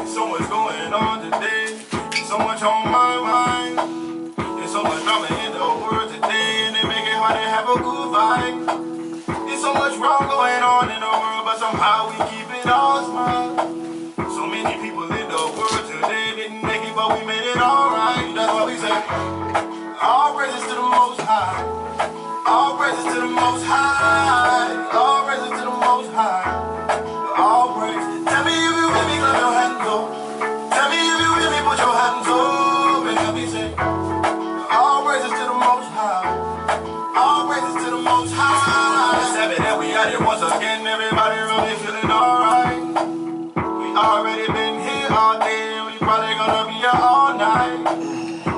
So much going on today, so much on my mind. There's so much drama in the world today, and it make it hard to have a good vibe. There's so much wrong going on in the world, but somehow we keep it all smile. So many people in the world today didn't make it, but we made it alright. That's what we say. All praises to the Most High. All praises to the Most High. All praises to the Most High. All praise. Tell me if you with me, clap your hands up. Tell me if you with me, put your hands up and let me say. All praises to the Most High. All praises to the Most High. Sabbath and we out here once again. Everybody really feeling alright. We already been here all day. We probably gonna be here all night.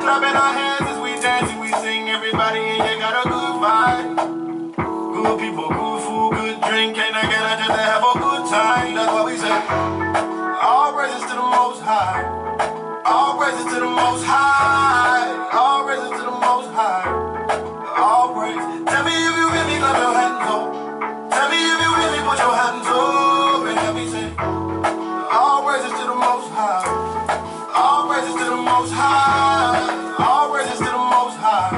Clapping our hands as we dance and we sing. Everybody in here got a good vibe. Good people, good food, good drink. Ain't I gotta just have a good time. That's what we say. All praises to the Most High. All praises to the Most High. All praises to the Most High. All praise. Tell me if you with me, clap your hands up. Tell me if you with me, put your hands up and let me say. All praises to the Most High. All praises to the Most High. All praises to the Most High.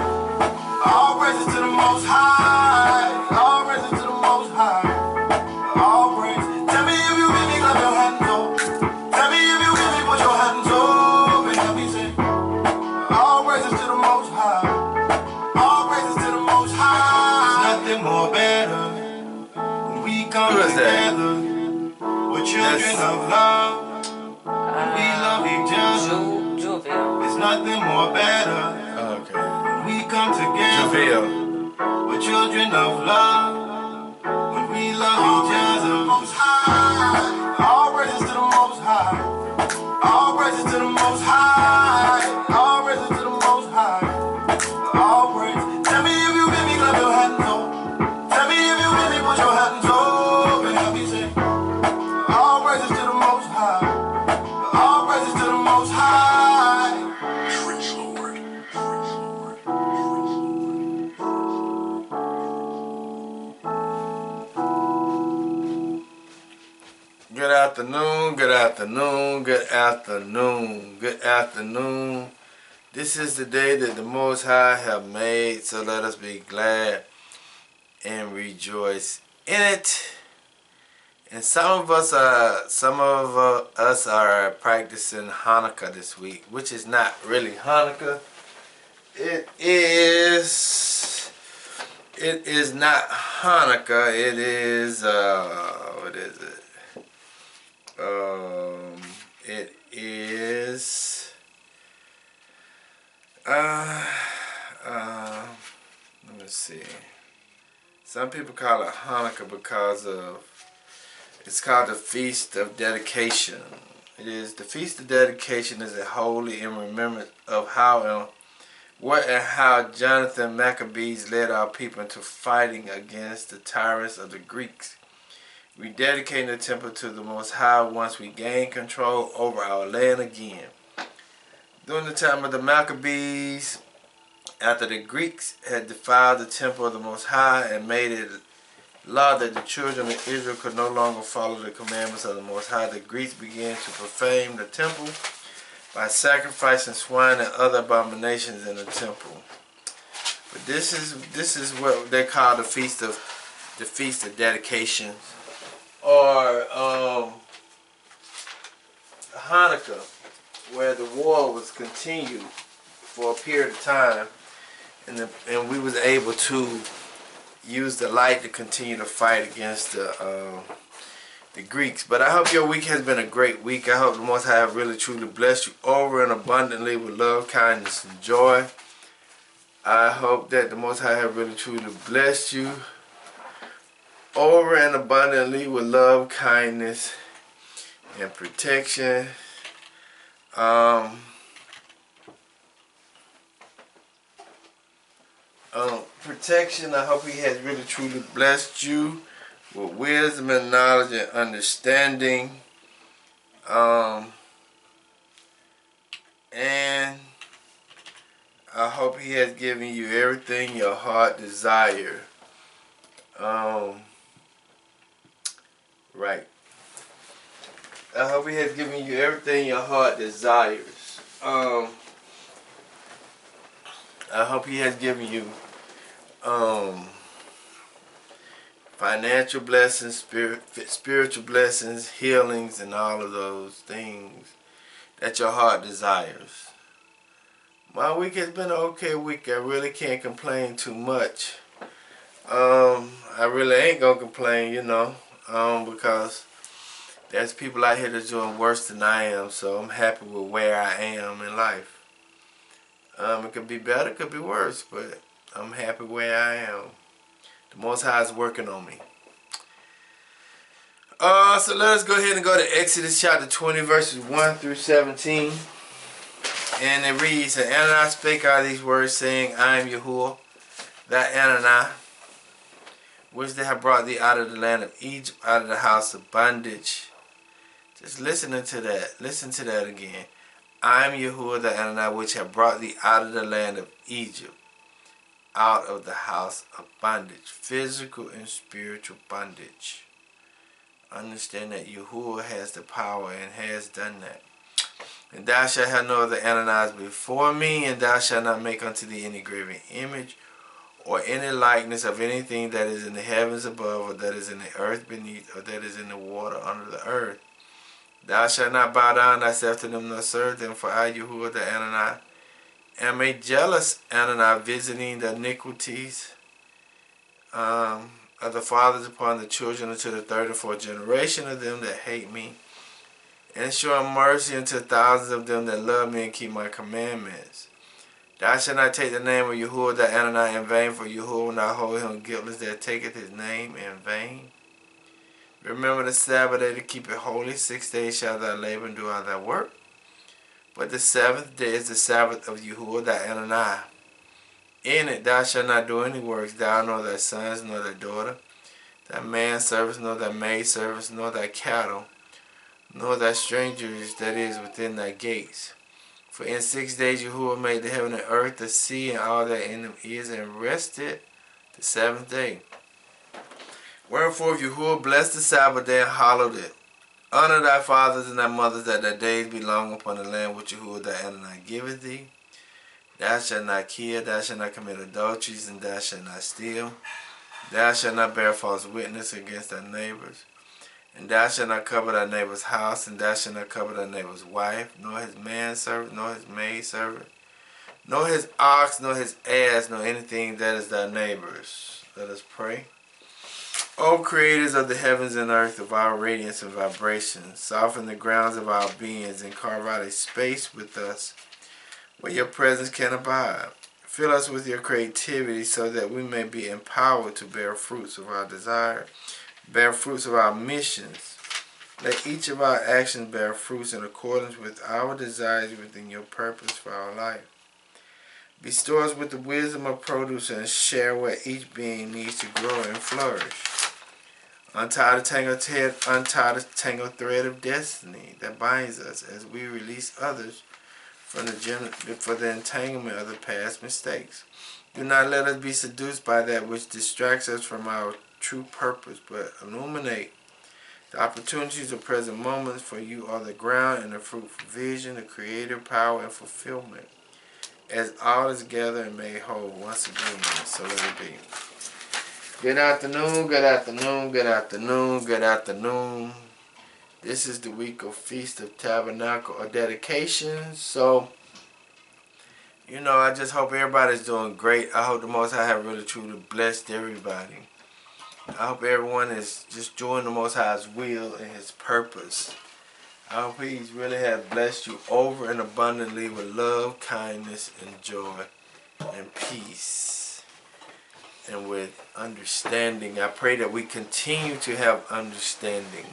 All praises to the Most High. All praises to the Most High. All praise. Tell me if you with me, clap your hands up. Tell me if you with me, put your hands up and let me say. All praises to the Most High. All praises to the Most High. There's nothing more better when we come together. We're children of love. We love each other. There's nothing more better. Okay. When we come together. We're children of love. When we love each other. Most High. All praises to the Most High. All praises to the Most High. All praises to the Most High. All praise. Tell me if you with me, clap your hands up. Tell me if you with me, put your hands up and help me say. All praises to the Most High. All praises to the Most High. Praise Lord. Good afternoon, good afternoon, good afternoon, good afternoon. This is the day that the Most High have made, so let us be glad and rejoice in it. And some of us are practicing Hanukkah this week, which is not really Hanukkah. It is not Hanukkah. It is what is it? It is let me see. Some people call it Hanukkah because it's called the Feast of Dedication. It is the Feast of Dedication is a holy in remembrance of how Jonathan Maccabees led our people into fighting against the tyrants of the Greeks. We dedicate the temple to the Most High once we gain control over our land again. During the time of the Maccabees, after the Greeks had defiled the temple of the Most High and made it law that the children of Israel could no longer follow the commandments of the Most High, the Greeks began to profane the temple by sacrificing swine and other abominations in the temple. But this is what they call the Feast of Dedication, or Hanukkah, where the war was continued for a period of time, and we was able to use the light to continue to fight against the Greeks. But I hope your week has been a great week. I hope the Most High have really truly blessed you over and abundantly with love, kindness, and joy. I hope that the Most High have really truly blessed you over and abundantly with love, kindness, and protection. Protection. I hope He has really truly blessed you with wisdom and knowledge and understanding. And I hope He has given you everything your heart desire. Right. I hope He has given you everything your heart desires. I hope He has given you financial blessings, spiritual blessings, healings, and all of those things that your heart desires. My week has been an okay week. I really can't complain too much. I really ain't gonna complain, because there's people out here that's doing worse than I am, so I'm happy with where I am in life. It could be better, it could be worse, but I'm happy where I am. The Most High is working on me. So let us go ahead and go to Exodus chapter 20, verses 1 through 17. And it reads, And Anani spake all these words, saying, I am Yahuwah, that Anani, which they have brought thee out of the land of Egypt, out of the house of bondage. Just listening to that. Listen to that again. I am Yahuwah, the Anani, which have brought thee out of the land of Egypt, out of the house of bondage. Physical and spiritual bondage. Understand that Yahuwah has the power and has done that. And thou shalt have no other Ananias before me, and thou shalt not make unto thee any graven image, or any likeness of anything that is in the heavens above, or that is in the earth beneath, or that is in the water under the earth. Thou shalt not bow down thyself to them nor serve them, for I, Yahuwah the Anani, am a jealous Anani, visiting the iniquities of the fathers upon the children unto the third and fourth generation of them that hate me, and showing mercy unto thousands of them that love me and keep my commandments. Thou shalt not take the name of Yahuwah the Anani in vain, for Yahuwah will not hold him guiltless that taketh his name in vain. Remember the Sabbath day to keep it holy. 6 days shalt thou labor and do all thy work. But the seventh day is the Sabbath of Yahuwah the Anani. In it thou shalt not do any works, thou nor thy sons, nor thy daughter, thy manservants, nor thy maidservants, nor thy cattle, nor thy strangers that is within thy gates. For in 6 days Yahuwah made the heaven and earth, the sea, and all that in them is, and rested the seventh day. Wherefore Yahuwah blessed the Sabbath day and hallowed it. Honor thy fathers and thy mothers, that thy days be long upon the land which Yahuwah thy Adonai giveth thee. Thou shalt not kill, thou shalt not commit adulteries, and thou shalt not steal. Thou shalt not bear false witness against thy neighbors. And thou shalt not cover thy neighbor's house, and thou shalt not cover thy neighbor's wife, nor his manservant, nor his maidservant, nor his ox, nor his ass, nor anything that is thy neighbor's. Let us pray. O creators of the heavens and earth, of our radiance and vibration, soften the grounds of our beings and carve out a space with us where your presence can abide. Fill us with your creativity so that we may be empowered to bear fruits of our desire, bear fruits of our missions. Let each of our actions bear fruits in accordance with our desires within your purpose for our life. Bestow us with the wisdom of produce and share where each being needs to grow and flourish. Untie the tangled thread of destiny that binds us as we release others for the entanglement of the past mistakes. Do not let us be seduced by that which distracts us from our true purpose, but illuminate the opportunities of present moments, for you are the ground and the fruitful vision, the creative power and fulfillment. As all is gathered and made whole once again, so let it be. Good afternoon, good afternoon, good afternoon, good afternoon. This is the week of Feast of Tabernacle or dedication. So, I just hope everybody's doing great. I hope the Most High have really truly blessed everybody. I hope everyone is just doing the Most High's will and His purpose. I hope He's really have blessed you over and abundantly with love, kindness, and joy, and peace. And with understanding. I pray that we continue to have understanding.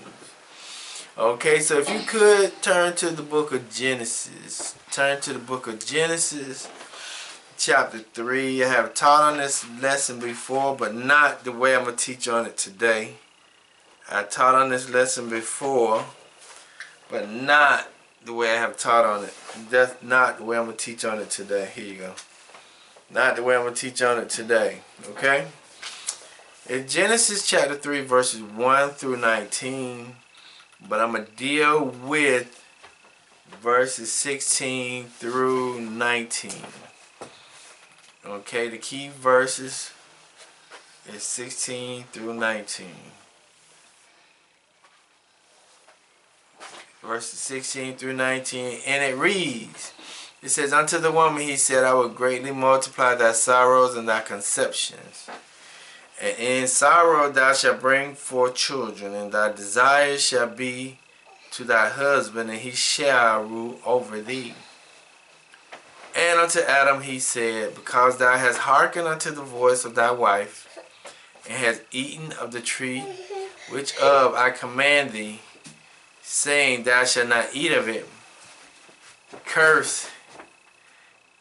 Okay, so if you could turn to the book of Genesis. Turn to the book of Genesis, chapter 3. I have taught on this lesson before, but not the way I'm going to teach on it today. I taught on this lesson before, but not the way I have taught on it. That's not the way I'm going to teach on it today. Here you go. Not the way I'm going to teach on it today. Okay? In Genesis chapter 3, verses 1 through 19, but I'm going to deal with verses 16 through 19. Okay, the key verses is 16 through 19. Verses 16 through 19, and it reads, it says, unto the woman he said, I will greatly multiply thy sorrows and thy conceptions. And in sorrow thou shalt bring forth children, and thy desire shall be to thy husband, and he shall rule over thee. And unto Adam he said, because thou hast hearkened unto the voice of thy wife, and hast eaten of the tree which of I command thee, saying, thou shalt not eat of it, cursed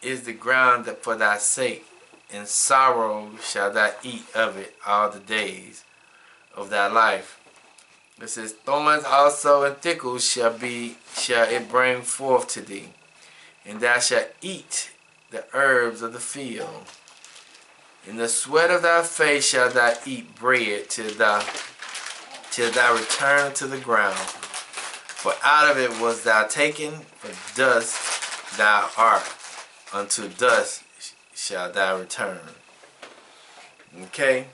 is the ground for thy sake, and sorrow shalt thou eat of it all the days of thy life. It says, thorns also and thickles shall it bring forth to thee, and thou shalt eat the herbs of the field. In the sweat of thy face shalt thou eat bread till thou return to the ground. For out of it was thou taken, for dust thou art, unto dust shalt thou return. Okay,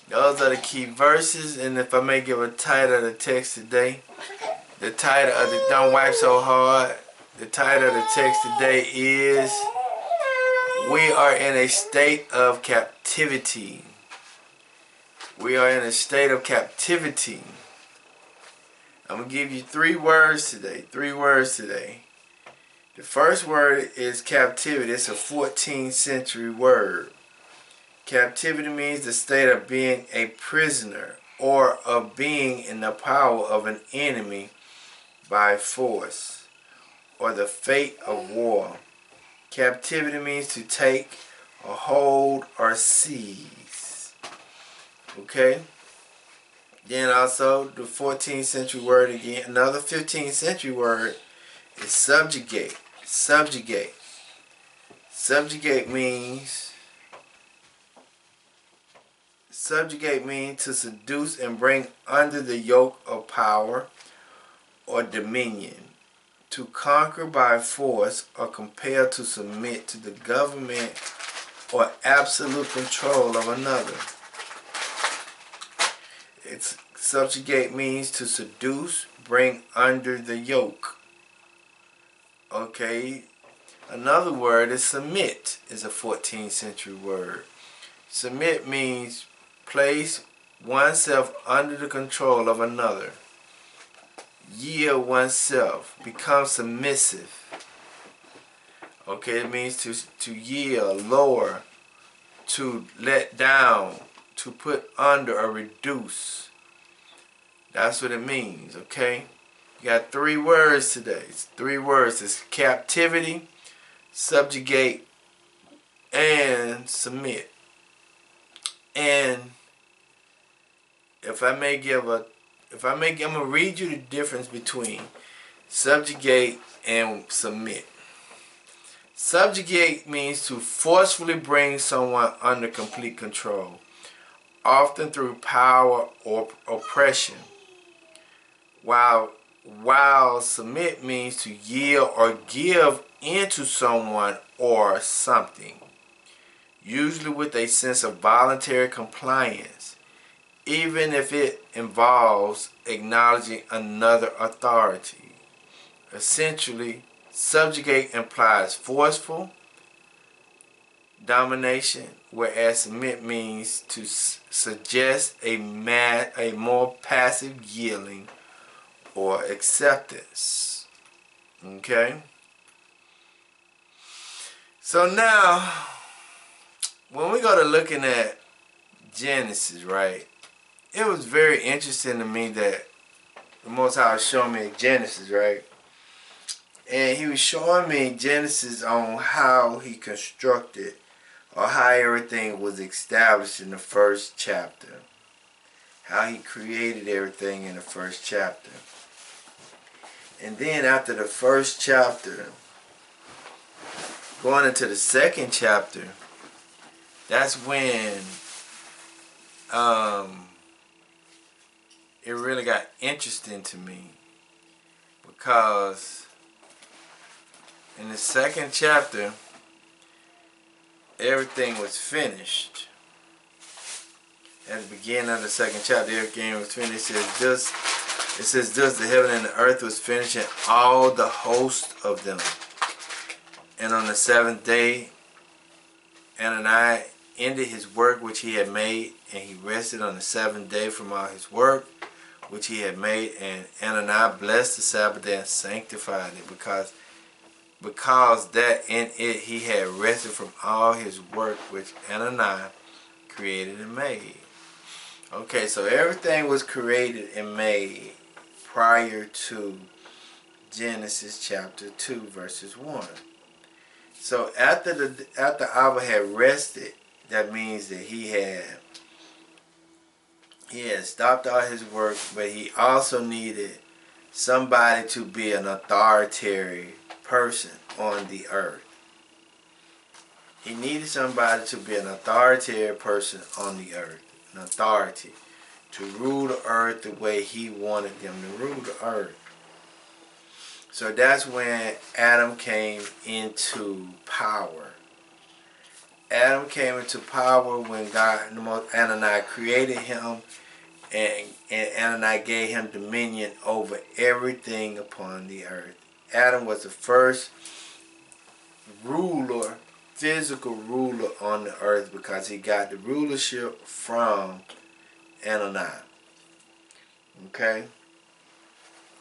those are the key verses, and if I may give a title of the text today, the title of the Don't Wipe So Hard, the title of the text today is, we are in a state of captivity. We are in a state of captivity. I'm going to give you 3 words today. 3 words today. The first word is captivity. It's a 14th century word. Captivity means the state of being a prisoner or of being in the power of an enemy by force, or the fate of war. Captivity means to take or hold or seize. Okay? Then also the 14th century word again. Another 15th century word is subjugate. Subjugate. Subjugate means to seduce and bring under the yoke of power or dominion, to conquer by force or compel to submit to the government or absolute control of another. Subjugate means to seduce, bring under the yoke. Okay, another word is submit, is a 14th century word. Submit means place oneself under the control of another. Yield oneself, become submissive. Okay, it means to yield, lower, to let down, to put under or reduce. That's what it means, okay? You got 3 words today. It's 3 words. It's captivity, subjugate, and submit. And I'm gonna read you the difference between subjugate and submit. Subjugate means to forcefully bring someone under complete control, often through power or oppression. While submit means to yield or give into someone or something, usually with a sense of voluntary compliance, even if it involves acknowledging another authority. Essentially, subjugate implies forceful domination, whereas submit means to suggest a more passive yielding or acceptance. Okay? So now, when we go to looking at Genesis, right, it was very interesting to me that the Most High was showing me Genesis, right? And he was showing me Genesis on how he constructed, or how everything was established in the first chapter. How he created everything in the first chapter. And then after the first chapter, going into the second chapter, that's when it really got interesting to me. Because in the second chapter, everything was finished. At the beginning of the second chapter, everything was finished. It says, thus the heaven and the earth was finished, and all the host of them. And on the seventh day, Ananias ended his work which he had made, and he rested on the seventh day from all his work which he had made. And Ananias blessed the Sabbath day and sanctified it, because that in it he had rested from all his work which Ananias created and made. Okay, so everything was created and made prior to Genesis chapter 2 verses 1. So after Abba had rested, that means that he had stopped all his work, but he also needed somebody to be an authoritarian person on the earth. He needed somebody to be an authoritarian person on the earth, an authority to rule the earth the way he wanted them to rule the earth. So that's when Adam came into power. Adam came into power when Ananias created him, and Ananias gave him dominion over everything upon the earth. Adam was the first ruler, physical ruler on the earth, because he got the rulership from Ananias. Okay?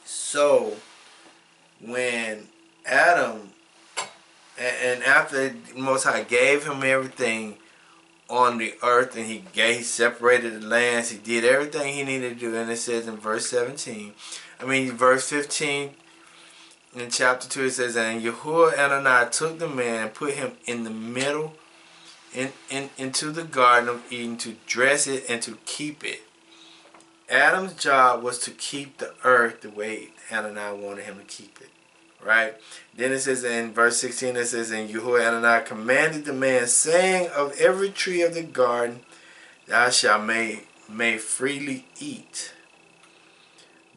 So, when Adam, and after the Most High gave him everything on the earth, and he separated the lands, he did everything he needed to do, and it says in verse 15 in chapter 2, it says, and Yahuwah Ananias took the man and put him in the middle, into the Garden of Eden, to dress it and to keep it. Adam's job was to keep the earth the way Ananias wanted him to keep it. Right? Then it says in verse 16, it says, and Yahuwah Ananias commanded the man, saying, of every tree of the garden thou shalt may freely eat,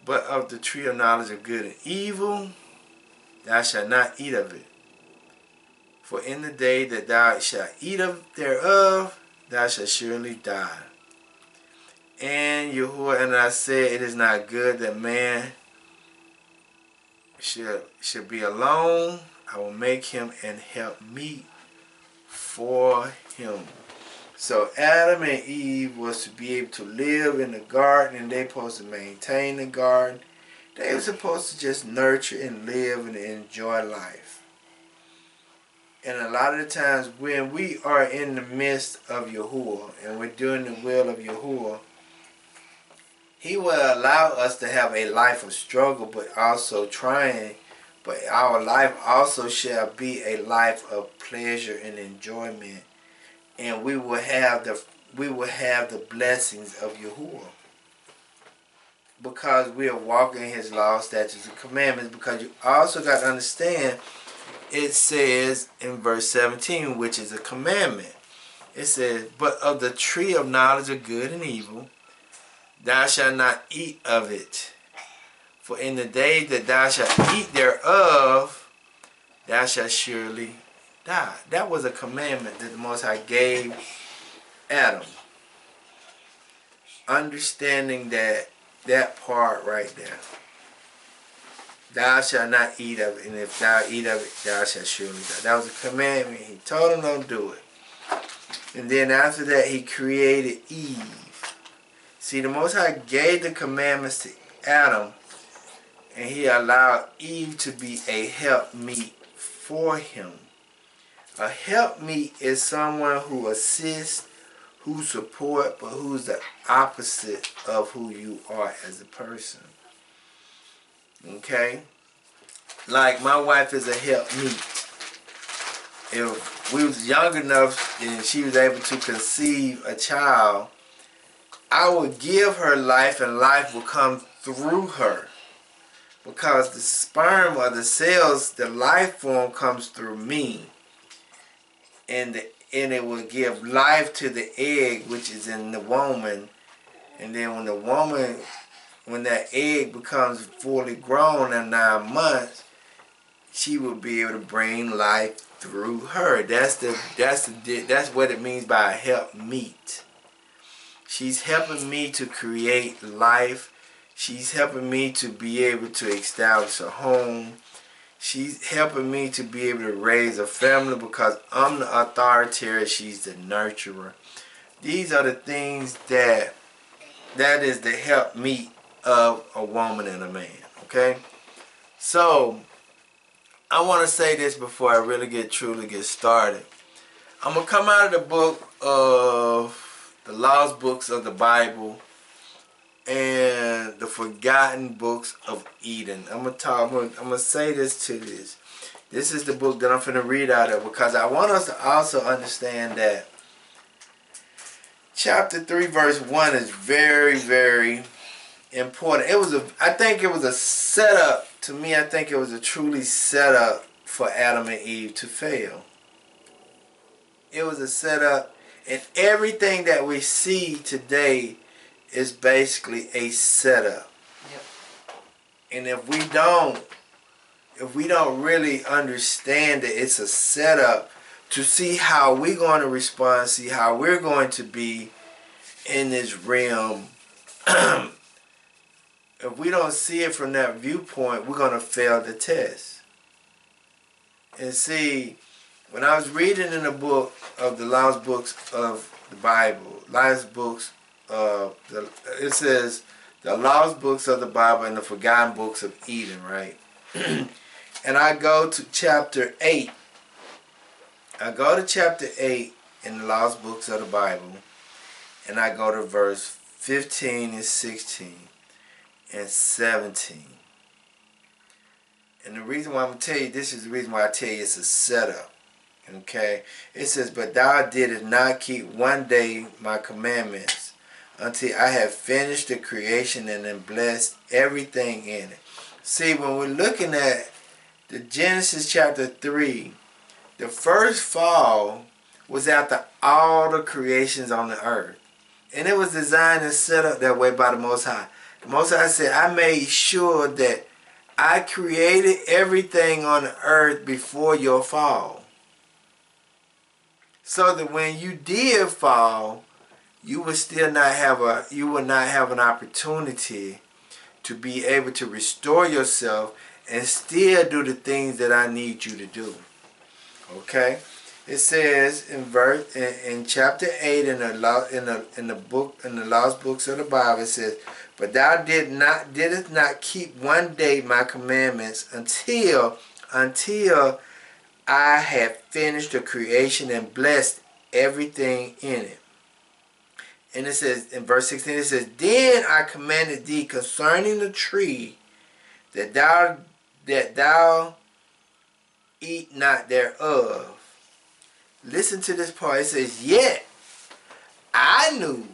but of the tree of knowledge of good and evil thou shalt not eat of it. For in the day that thou shalt eat thereof, thou shalt surely die. And Yahuwah Ananias said, it is not good that man should be alone. I will make him and help meet for him. So Adam and Eve was to be able to live in the garden, and they supposed to maintain the garden. They were supposed to just nurture and live and enjoy life. And a lot of the times when we are in the midst of Yahuwah and we're doing the will of Yahuwah, he will allow us to have a life of struggle, but also trying. But our life also shall be a life of pleasure and enjoyment, and we will have the blessings of Yahuwah, because we are walking His laws, statutes, and commandments. Because you also got to understand, it says in verse 17, which is a commandment. It says, but of the tree of knowledge of good and evil thou shalt not eat of it. For in the day that thou shalt eat thereof, thou shalt surely die. That was a commandment that the Most High gave Adam. Understanding that part right there. Thou shalt not eat of it, and if thou eat of it, thou shalt surely die. That was a commandment. He told him don't do it. And then after that, he created Eve. See, the Most High gave the commandments to Adam, and he allowed Eve to be a helpmeet for him. A helpmeet is someone who assists, who support, but who's the opposite of who you are as a person. Okay? Like my wife is a helpmeet. If we was young enough and she was able to conceive a child, I would give her life, and life will come through her. Because the sperm or the cells, the life form comes through me. And it will give life to the egg, which is in the woman. And then when the woman when that egg becomes fully grown in 9 months, she will be able to bring life through her. That's what it means by a help meet. She's helping me to create life. She's helping me to be able to establish a home. She's helping me to be able to raise a family because I'm the authority. She's the nurturer. These are the things that is the help meet of a woman and a man. Okay? So, I want to say this before I really truly get started. I'm going to come out of the book of the lost books of the Bible and the forgotten books of Eden. I'm gonna say this to this. This is the book that I'm finna read out of because I want us to also understand that chapter 3 verse 1 is very, very important. I think it was a setup. To me, I think it was a truly setup for Adam and Eve to fail. It was a setup, and everything that we see today is basically a setup. Yep. And if we don't really understand that it's a setup to see how we're going to respond, see how we're going to be in this realm, if we don't see it from that viewpoint, we're going to fail the test. And see, when I was reading in the book of the lost books of the Bible, lost books, it says the lost books of the Bible and the forgotten books of Eden, right? And I go to chapter 8. I go to chapter 8 in the lost books of the Bible, and I go to verse 15 and 16 and 17. And the reason why I'm going to tell you, this is the reason why I tell you it's a setup. Okay? It says, but thou didst not keep one day my commandments, until I have finished the creation and then blessed everything in it. See, when we're looking at the Genesis chapter 3, the first fall was after all the creations on the earth. And it was designed and set up that way by the Most High. The Most High said, I made sure that I created everything on the earth before your fall. So that when you did fall, you would not have an opportunity to be able to restore yourself and still do the things that I need you to do. Okay? It says in chapter 8 in the lost books of the Bible, it says, but thou didst not keep one day my commandments until I had finished the creation and blessed everything in it. And it says, in verse 16, it says, then I commanded thee concerning the tree, that thou eat not thereof. Listen to this part. It says, yet I knew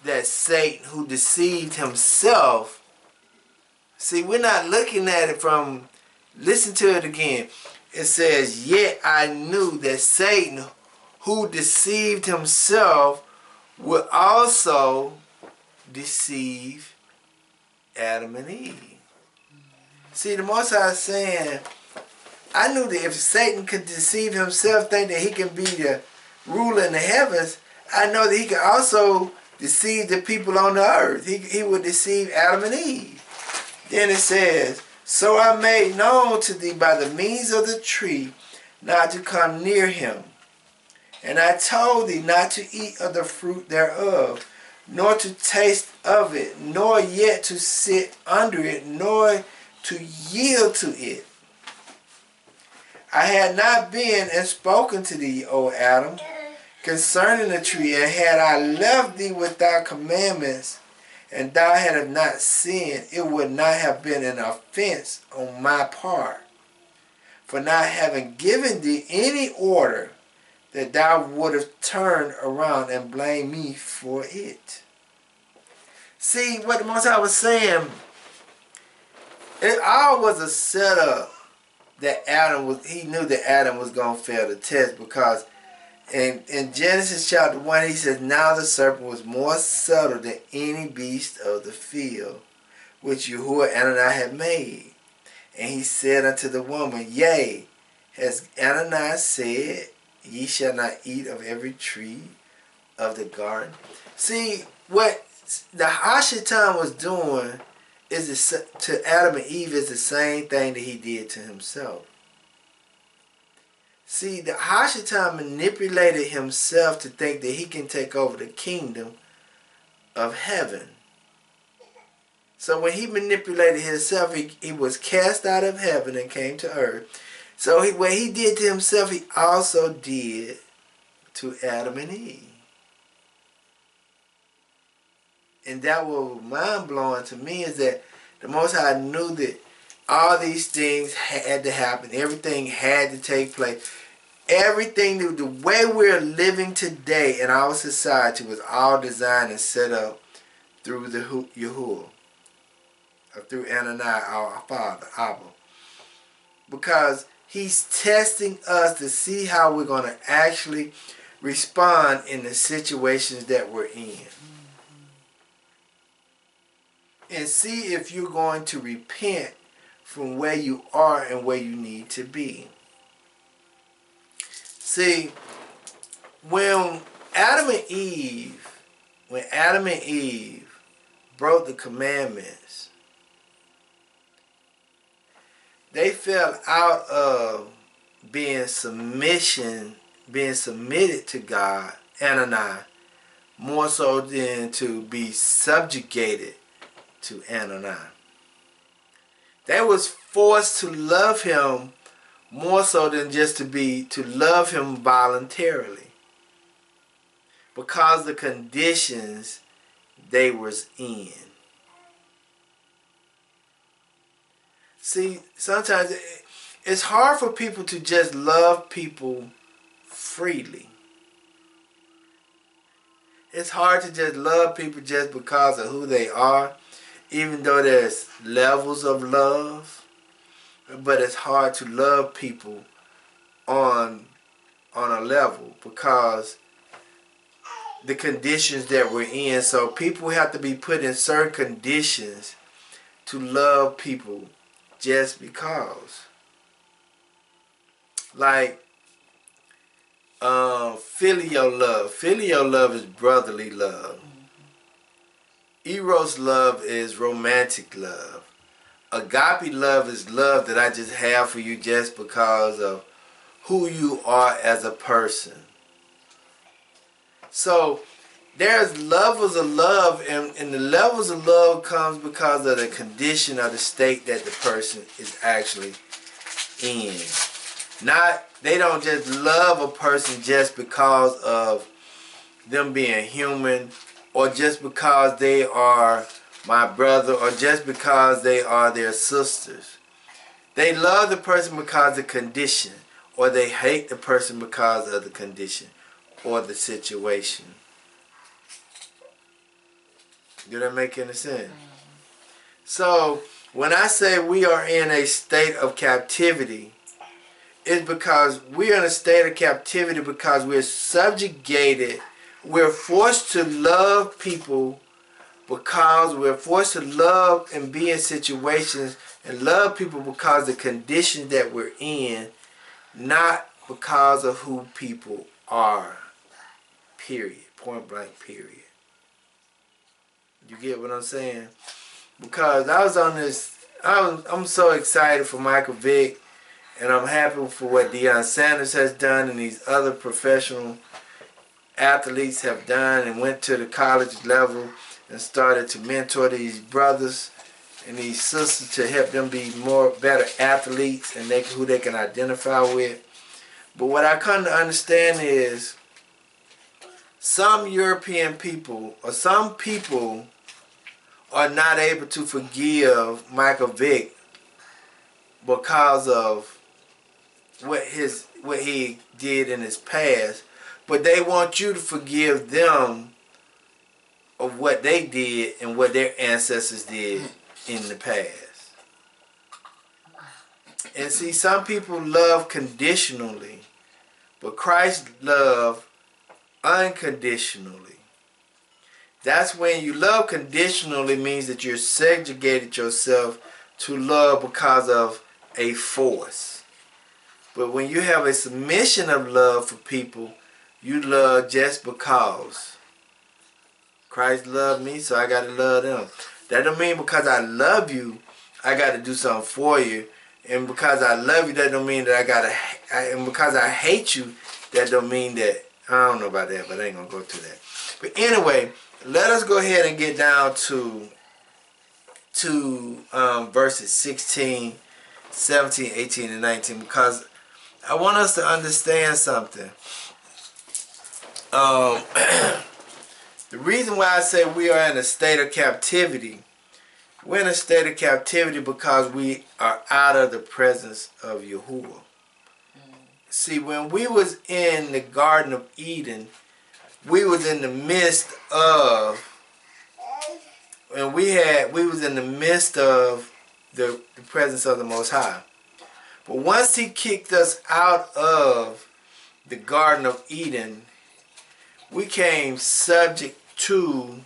that Satan, who deceived himself. See, we're not looking at it from, listen to it again. It says, yet I knew that Satan, who deceived himself, would also deceive Adam and Eve. See, the Most High is saying, I knew that if Satan could deceive himself, think that he can be the ruler in the heavens, I know that he can also deceive the people on the earth. He would deceive Adam and Eve. Then it says, so I made known to thee by the means of the tree not to come near him. And I told thee not to eat of the fruit thereof, nor to taste of it, nor yet to sit under it, nor to yield to it. I had not been and spoken to thee, O Adam, concerning the tree, and had I left thee without commandments, and thou hadst not sinned, it would not have been an offense on my part, for not having given thee any order, that thou would have turned around and blamed me for it. See, what the Most High was saying, it all was a setup that he knew that Adam was going to fail the test, because in Genesis chapter 1, he says, now the serpent was more subtle than any beast of the field, which Yahuwah Ananias had made. And he said unto the woman, Yea, has Ananias said, Ye shall not eat of every tree of the garden? See, what the Hashatan was doing is to Adam and Eve is the same thing that he did to himself. See, the Hashatan manipulated himself to think that he can take over the kingdom of heaven. So when he manipulated himself, he was cast out of heaven and came to earth. So what he did to himself, he also did to Adam and Eve. And that was mind-blowing to me, is that the Most High knew that all these things had to happen. Everything had to take place. Everything, the way we're living today in our society was all designed and set up through the Yahuwah. Or through Ananias, our father, Abba. Because he's testing us to see how we're going to actually respond in the situations that we're in. And see if you're going to repent from where you are and where you need to be. See, when Adam and Eve broke the commandments, they fell out of being submitted to God, Ananias, more so than to be subjugated to Ananias. They was forced to love him more so than just to love him voluntarily, because the conditions they was in. See, sometimes it's hard for people to just love people freely. It's hard to just love people just because of who they are, even though there's levels of love. But it's hard to love people on a level because the conditions that we're in. So people have to be put in certain conditions to love people just because. Like filial love. Filial love is brotherly love. Eros love is romantic love. Agape love is love that I just have for you just because of who you are as a person. So there's levels of love, and the levels of love comes because of the condition or the state that the person is actually in. They don't just love a person just because of them being human, or just because they are my brother, or just because they are their sisters. They love the person because of the condition, or they hate the person because of the condition or the situation. Do that make any sense? So when I say we are in a state of captivity, it's because we're in a state of captivity because we're subjugated. We're forced to love people because we're forced to love and be in situations and love people because of the conditions that we're in, not because of who people are. Period. Point blank, period. You get what I'm saying? Because I'm so excited for Michael Vick, and I'm happy for what Deion Sanders has done and these other professional athletes have done, and went to the college level and started to mentor these brothers and these sisters to help them be better athletes and who they can identify with. But what I come to understand is some European people, or some people, are not able to forgive Michael Vick because of what he did in his past, but they want you to forgive them of what they did and what their ancestors did in the past. And see, some people love conditionally, but Christ loved unconditionally. That's when you love conditionally means that you're segregated yourself to love because of a force. But when you have a submission of love for people, you love just because. Christ loved me, so I got to love them. That don't mean because I love you, I got to do something for you. And because I love you, that don't mean that I got to... And because I hate you, that don't mean that... I don't know about that, but I ain't going to go through that. But anyway, let us go ahead and get down to verses 16, 17, 18, and 19, because I want us to understand something. The reason why I say we are in a state of captivity, we're in a state of captivity because we are out of the presence of Yahuwah. See, when we was in the Garden of Eden, we was in the midst of, and we was in the midst of the presence of the Most High. But once He kicked us out of the Garden of Eden, we came subject to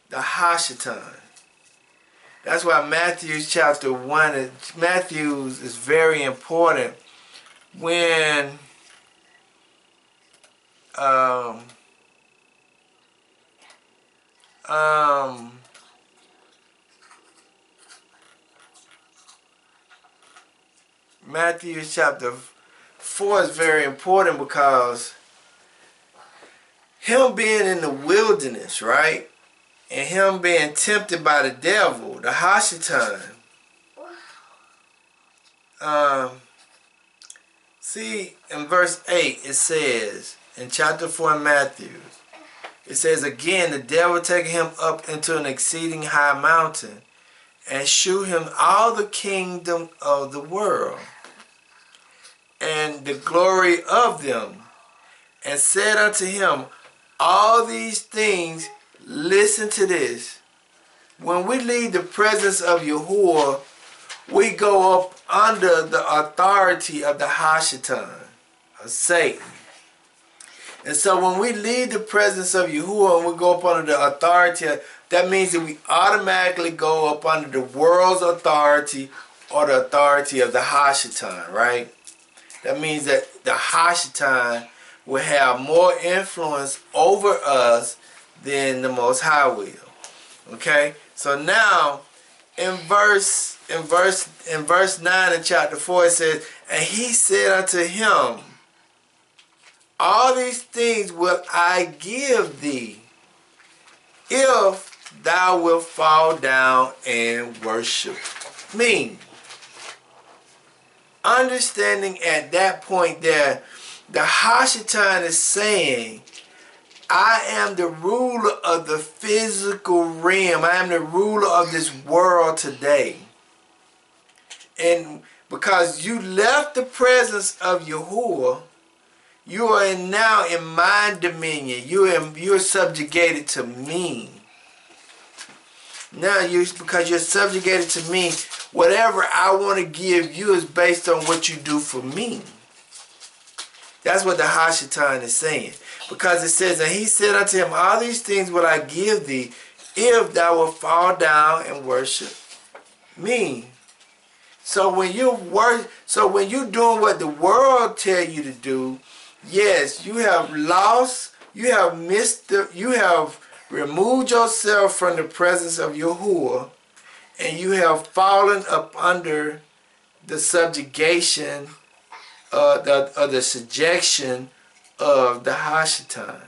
the Hashatan. That's why Matthew chapter 1, Matthew is very important when Matthew chapter 4 is very important because him being in the wilderness, right? And him being tempted by the devil, the Hashatan. See, in verse 8 it says, in chapter 4 in Matthew, it says, again, the devil taking him up into an exceeding high mountain, and shew him all the kingdom of the world, and the glory of them, and said unto him, all these things, listen to this, when we leave the presence of Yahuwah, we go up under the authority of the Hashatan, of Satan. And so when we leave the presence of Yahuwah and we go up under the authority, that means that we automatically go up under the world's authority or the authority of the Hashatan, right? That means that the Hashatan will have more influence over us than the Most High will. Okay? So now in verse 9 in chapter 4 it says, and he said unto him, all these things will I give thee, if thou wilt fall down and worship me. Understanding at that point there, the Hashatan is saying, I am the ruler of the physical realm. I am the ruler of this world today. And because you left the presence of Yahuwah, you are now in my dominion. You're subjugated to me. Now because you're subjugated to me, whatever I want to give you is based on what you do for me. That's what the Hashatan is saying. Because it says, and he said unto him, all these things will I give thee, if thou wilt fall down and worship me. So when you're doing what the world tell you to do, yes, you have lost, you have removed yourself from the presence of Yahuwah, and you have fallen up under the subjugation the subjection of the Hashatan.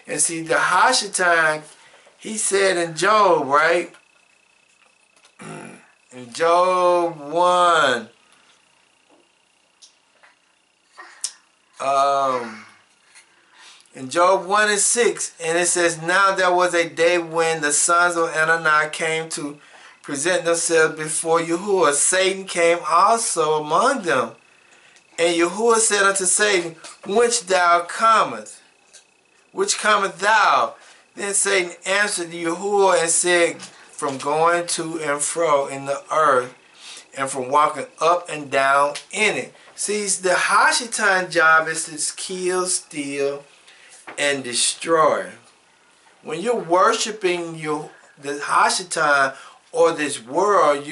And see, the Hashatan, he said in Job, right? In Job 1, in Job 1 and 6, and it says, now there was a day when the sons of Anani came to present themselves before Yahuwah. Satan came also among them. And Yahuwah said unto Satan, which cometh thou? Then Satan answered Yahuwah and said, from going to and fro in the earth, and from walking up and down in it. See, the Hashatan job is to kill, steal, and destroy. When you're worshiping the Hashatan or this world,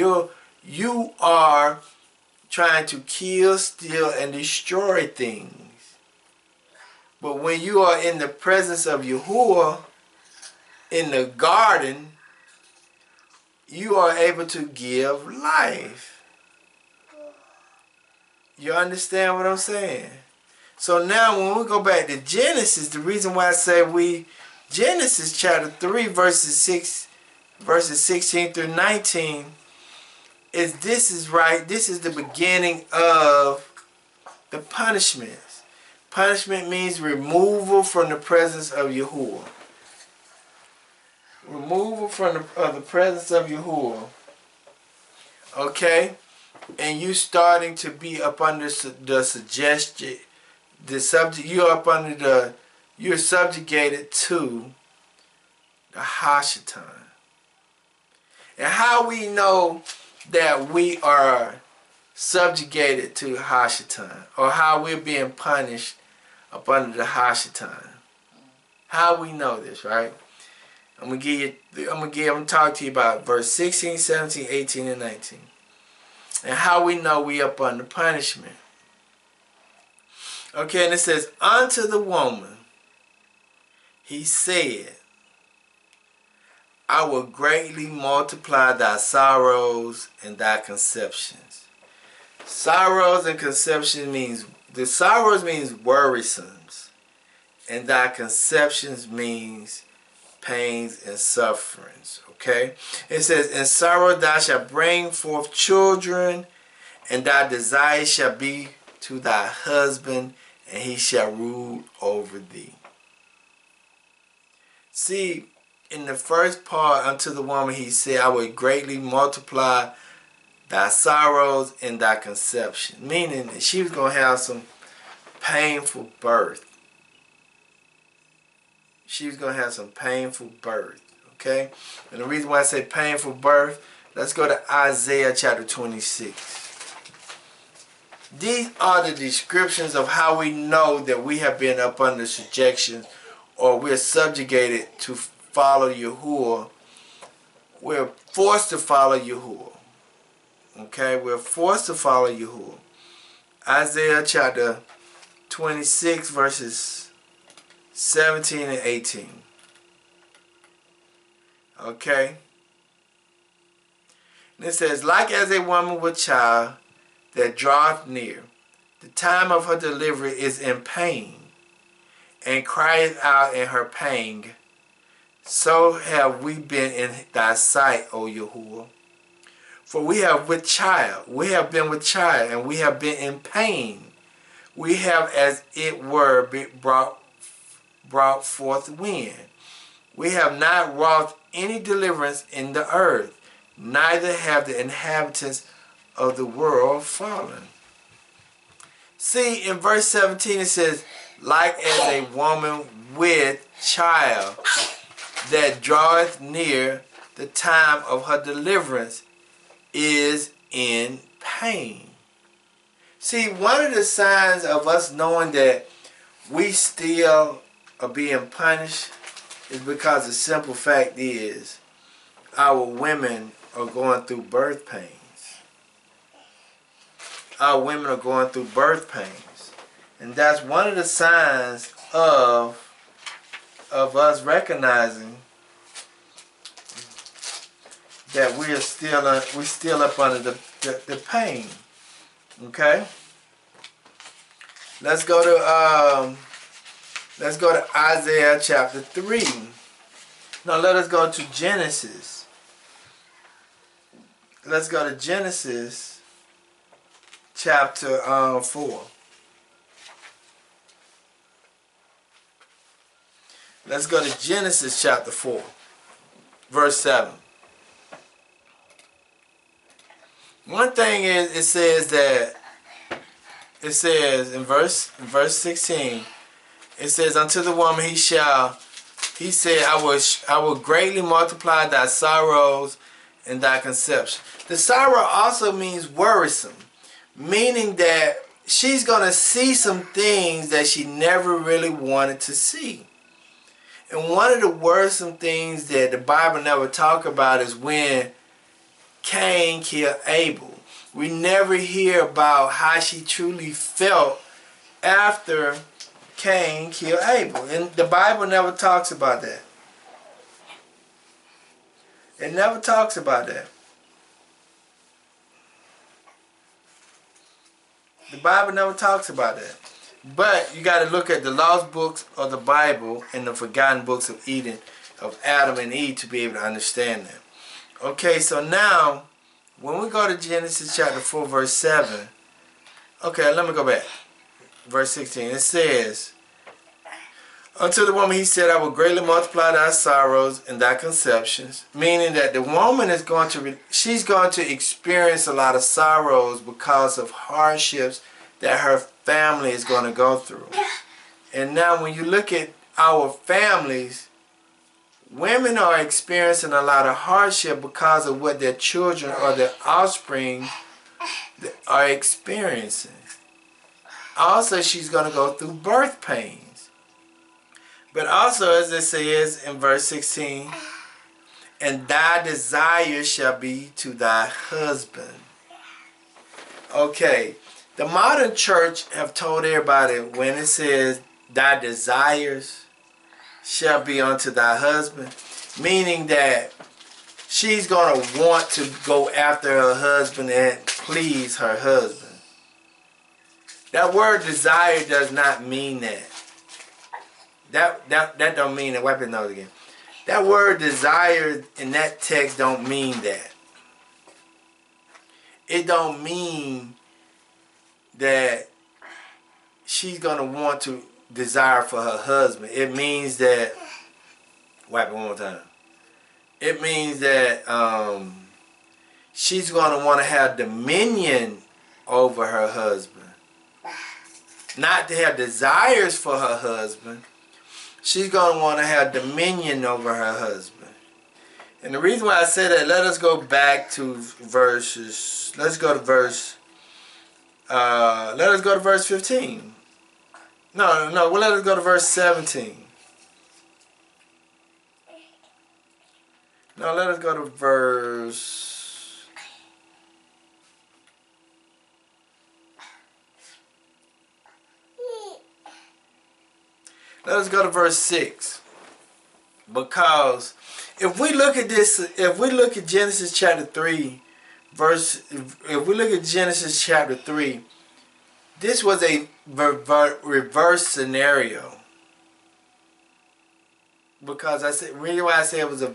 you are trying to kill, steal, and destroy things. But when you are in the presence of Yahuwah in the garden, you are able to give life. You understand what I'm saying? So now when we go back to Genesis, the reason why I say Genesis chapter 3 verses 16 through 19 is this is the beginning of the punishments. Punishment means removal from the presence of Yahuwah. Removal from the presence of Yahuwah. Okay? And you starting to be up under the suggestion, the subject, you're subjugated to the Hashatan. And how we know that we are subjugated to Hashatan, or how we're being punished up under the Hashatan. How we know this, right? I'm gonna talk to you about verse 16, 17, 18, and 19. And how we know we up under punishment. Okay, and it says, unto the woman, he said, I will greatly multiply thy sorrows and thy conceptions. Sorrows and conception means, the sorrows means worrisomes, and thy conceptions means pains and sufferings. Okay? It says, in sorrow thou shalt bring forth children, and thy desire shall be to thy husband, and he shall rule over thee. See, in the first part, unto the woman he said, I will greatly multiply thy sorrows and thy conception. Meaning that she was going to have some painful birth. She was going to have some painful birth. Okay? And the reason why I say painful birth, let's go to Isaiah chapter 26. These are the descriptions of how we know that we have been up under subjection, or we're subjugated to follow Yahuwah. We're forced to follow Yahuwah. Okay? We're forced to follow Yahuwah. Isaiah chapter 26 verses 17 and 18. Okay? And it says, like as a woman with child that draweth near, the time of her delivery is in pain, and crieth out in her pain, so have we been in thy sight, O Yahuwah. For we have been with child, and we have been in pain. We have, as it were, brought forth wind. We have not wrought any deliverance in the earth, neither have the inhabitants of the world fallen. See, in verse 17 it says, like as a woman with child that draweth near, the time of her deliverance is in pain. See, one of the signs of us knowing that we still are being punished is because the simple fact is our women are going through birth pains. Our women are going through birth pains. And that's one of the signs of us recognizing that we're still up under the pain. Okay? Let's go to Isaiah chapter 3. Now let us go to Genesis. Let's go to Genesis chapter 4. Let's go to Genesis chapter 4, verse 7. One thing is, it says in verse 16, it says, unto the woman he said, I will greatly multiply thy sorrows and thy conception. The sorrow also means worrisome, meaning that she's going to see some things that she never really wanted to see. And one of the worrisome things that the Bible never talk about is when Cain killed Abel. We never hear about how she truly felt after Cain killed Abel. And the Bible never talks about that. It never talks about that. The Bible never talks about that. But you got to look at the lost books of the Bible and the forgotten books of Eden, of Adam and Eve, to be able to understand them. Okay, so now, when we go to Genesis chapter 4, verse 7, okay, let me go back. Verse 16, it says, unto the woman he said, I will greatly multiply thy sorrows and thy conceptions. Meaning that the woman is going to, she's going to experience a lot of sorrows because of hardships that her family is going to go through. And now when you look at our families, women are experiencing a lot of hardship because of what their children or their offspring are experiencing. Also, she's going to go through birth pains. But also, as it says in verse 16, and thy desire shall be to thy husband. Okay, the modern church have told everybody when it says thy desires shall be unto thy husband, meaning that she's going to want to go after her husband and please her husband. That word desire does not mean that. That don't mean that. Wipe your nose again. That word desire in that text don't mean that. It don't mean that she's going to want to desire for her husband. It means that, wipe it one more time. It means that she's going to want to have dominion over her husband. Not to have desires for her husband. She's going to want to have dominion over her husband. And the reason why I say that, let us go back to verses. Let's go to verse. Let us go to verse 15. No. Well, let us go to verse 17. No, let us go to verse. Let us go to verse 6. Because if we look at this, if we look at Genesis chapter 3, if we look at Genesis chapter 3, this was a reverse scenario. Because I said, really why I say it was a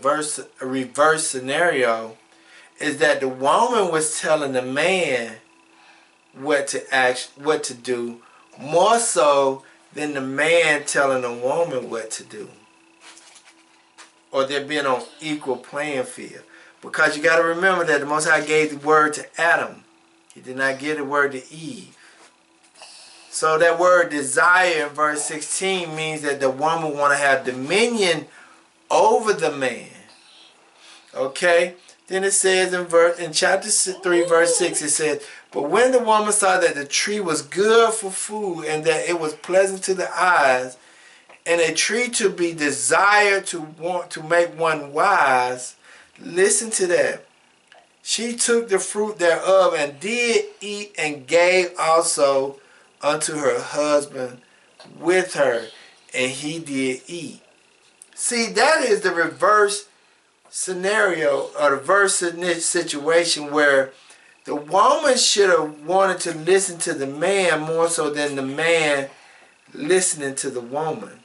reverse scenario is that the woman was telling the man what to do, more so than the man telling the woman what to do. Or they're being on equal playing field. Because you got to remember that the Most High gave the word to Adam. He did not give the word to Eve. So that word desire in verse 16 means that the woman want to have dominion over the man. Okay? Then it says in chapter 3 verse 6 it says, but when the woman saw that the tree was good for food and that it was pleasant to the eyes and a tree to be desired to want to make one wise, listen to that. She took the fruit thereof and did eat and gave also unto her husband with her, and he did eat. See, that is the reverse scenario or the reverse situation where the woman should have wanted to listen to the man more so than the man listening to the woman.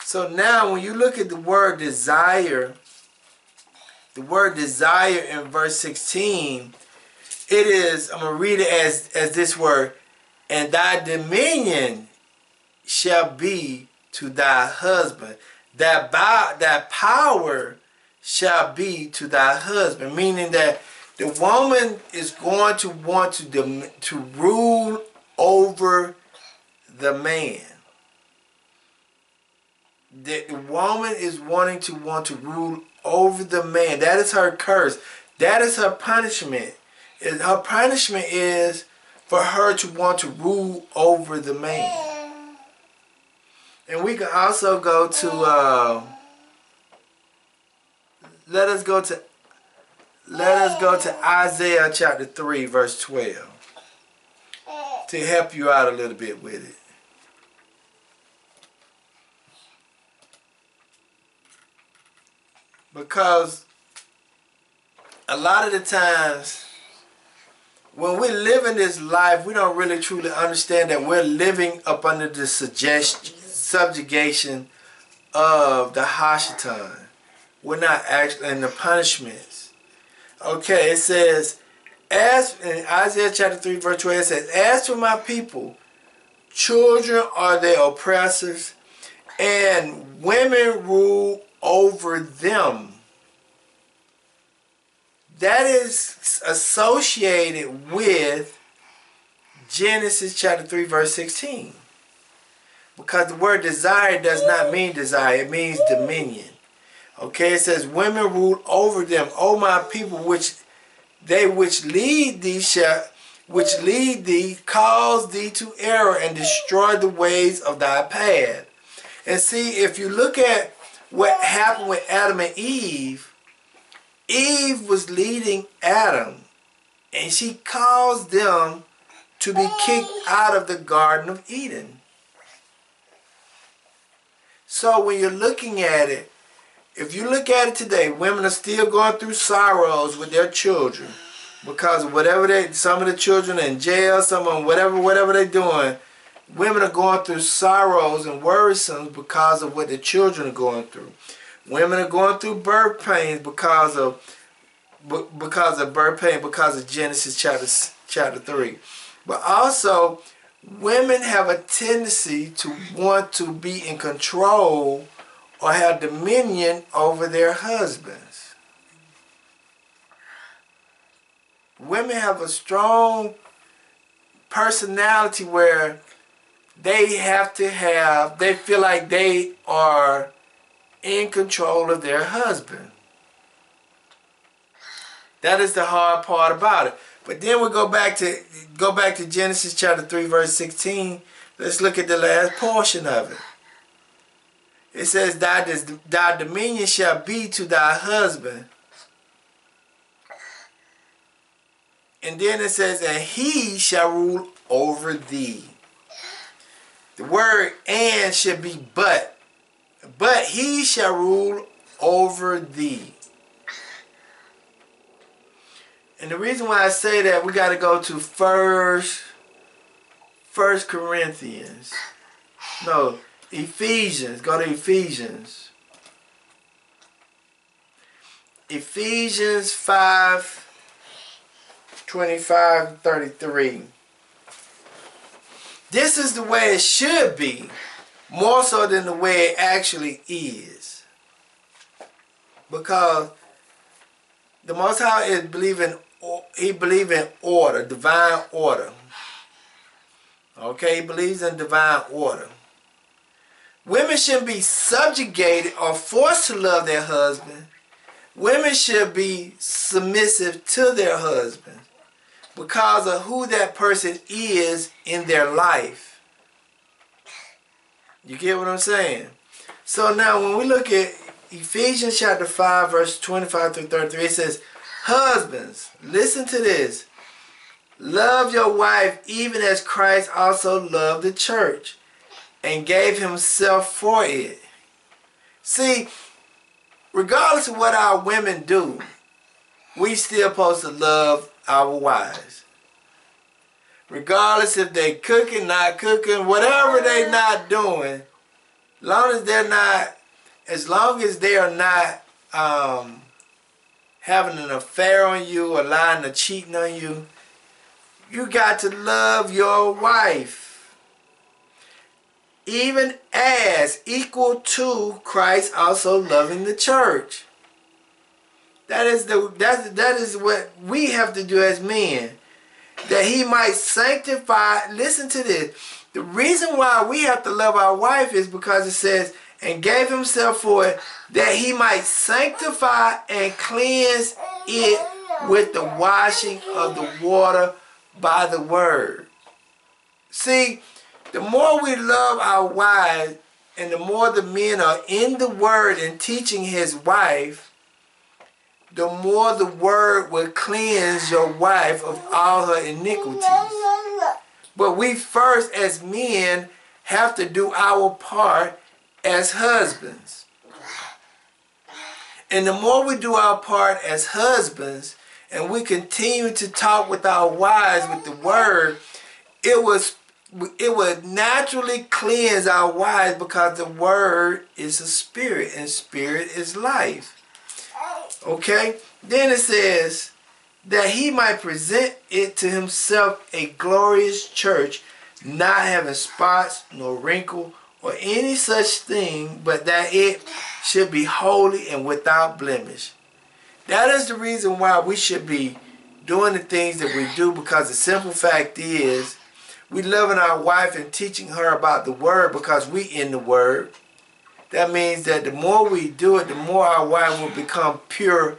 So now when you look at the word desire in verse 16, it is, I'm going to read it as this word, and thy dominion shall be to thy husband. That power shall be to thy husband. Meaning that the woman is going to want to rule over the man. The woman is want to rule over the man. That is her curse. That is her punishment. Her punishment is for her to want to rule over the man. And we can also go to, let us go to Isaiah chapter 3, verse 12 to help you out a little bit with it. Because a lot of the times when we live in this life, we don't really truly understand that we're living up under the subjugation of the Hashatan. We're not actually in the punishments. Okay, it says, as in Isaiah chapter 3, verse 12, it says, as for my people, children are their oppressors, and women rule over them. That is associated with Genesis chapter 3, verse 16. Because the word desire does not mean desire, it means dominion. Okay, it says, women rule over them. O my people, which lead thee, cause thee to error and destroy the ways of thy path. And see, if you look at what happened with Adam and Eve, Eve was leading Adam, and she caused them to be kicked out of the Garden of Eden. So when you're looking at it, if you look at it today, women are still going through sorrows with their children because of whatever some of the children are in jail, some of them, whatever they're doing, women are going through sorrows and worrisomes because of what the children are going through. Women are going through birth pains because of Genesis chapter 3. But also, women have a tendency to want to be in control or have dominion over their husbands. Women have a strong personality where they feel like they are in control of their husband. That is the hard part about it. But then we go back to Genesis chapter 3, verse 16. Let's look at the last portion of it. It says, thy dominion shall be to thy husband. And then it says, and he shall rule over thee. The word and should be but. But he shall rule over thee. And the reason why I say that, we got to go to First Corinthians. No, Ephesians. Go to Ephesians. Ephesians 5, 25, 33. This is the way it should be, more so than the way it actually is. Because the Most High is he believes in order, divine order. Okay, he believes in divine order. Women shouldn't be subjugated or forced to love their husband. Women should be submissive to their husband because of who that person is in their life. You get what I'm saying? So now when we look at Ephesians chapter 5, verse 25 through 33, it says, husbands, listen to this. Love your wife even as Christ also loved the church and gave himself for it. See, regardless of what our women do, we still supposed to love our wives. Regardless if they cooking, not cooking, whatever they not doing, as long as they are not having an affair on you or lying or cheating on you, you got to love your wife. Even as equal to Christ also loving the church. That is what we have to do as men. That he might sanctify. Listen to this. The reason why we have to love our wife is because it says, and gave himself for it, that he might sanctify and cleanse it with the washing of the water by the word. See, the more we love our wives, and the more the men are in the word and teaching his wife, the more the word will cleanse your wife of all her iniquities. But we first, as men, have to do our part as husbands. And the more we do our part as husbands, and we continue to talk with our wives with the word, it would naturally cleanse our wives, because the word is a spirit, and spirit is life. Okay? Then it says that he might present it to himself a glorious church, not having spots nor wrinkle or any such thing, but that it should be holy and without blemish. That is the reason why we should be doing the things that we do, because the simple fact is we loving our wife and teaching her about the word, because we in the word. That means that the more we do it, the more our wife will become pure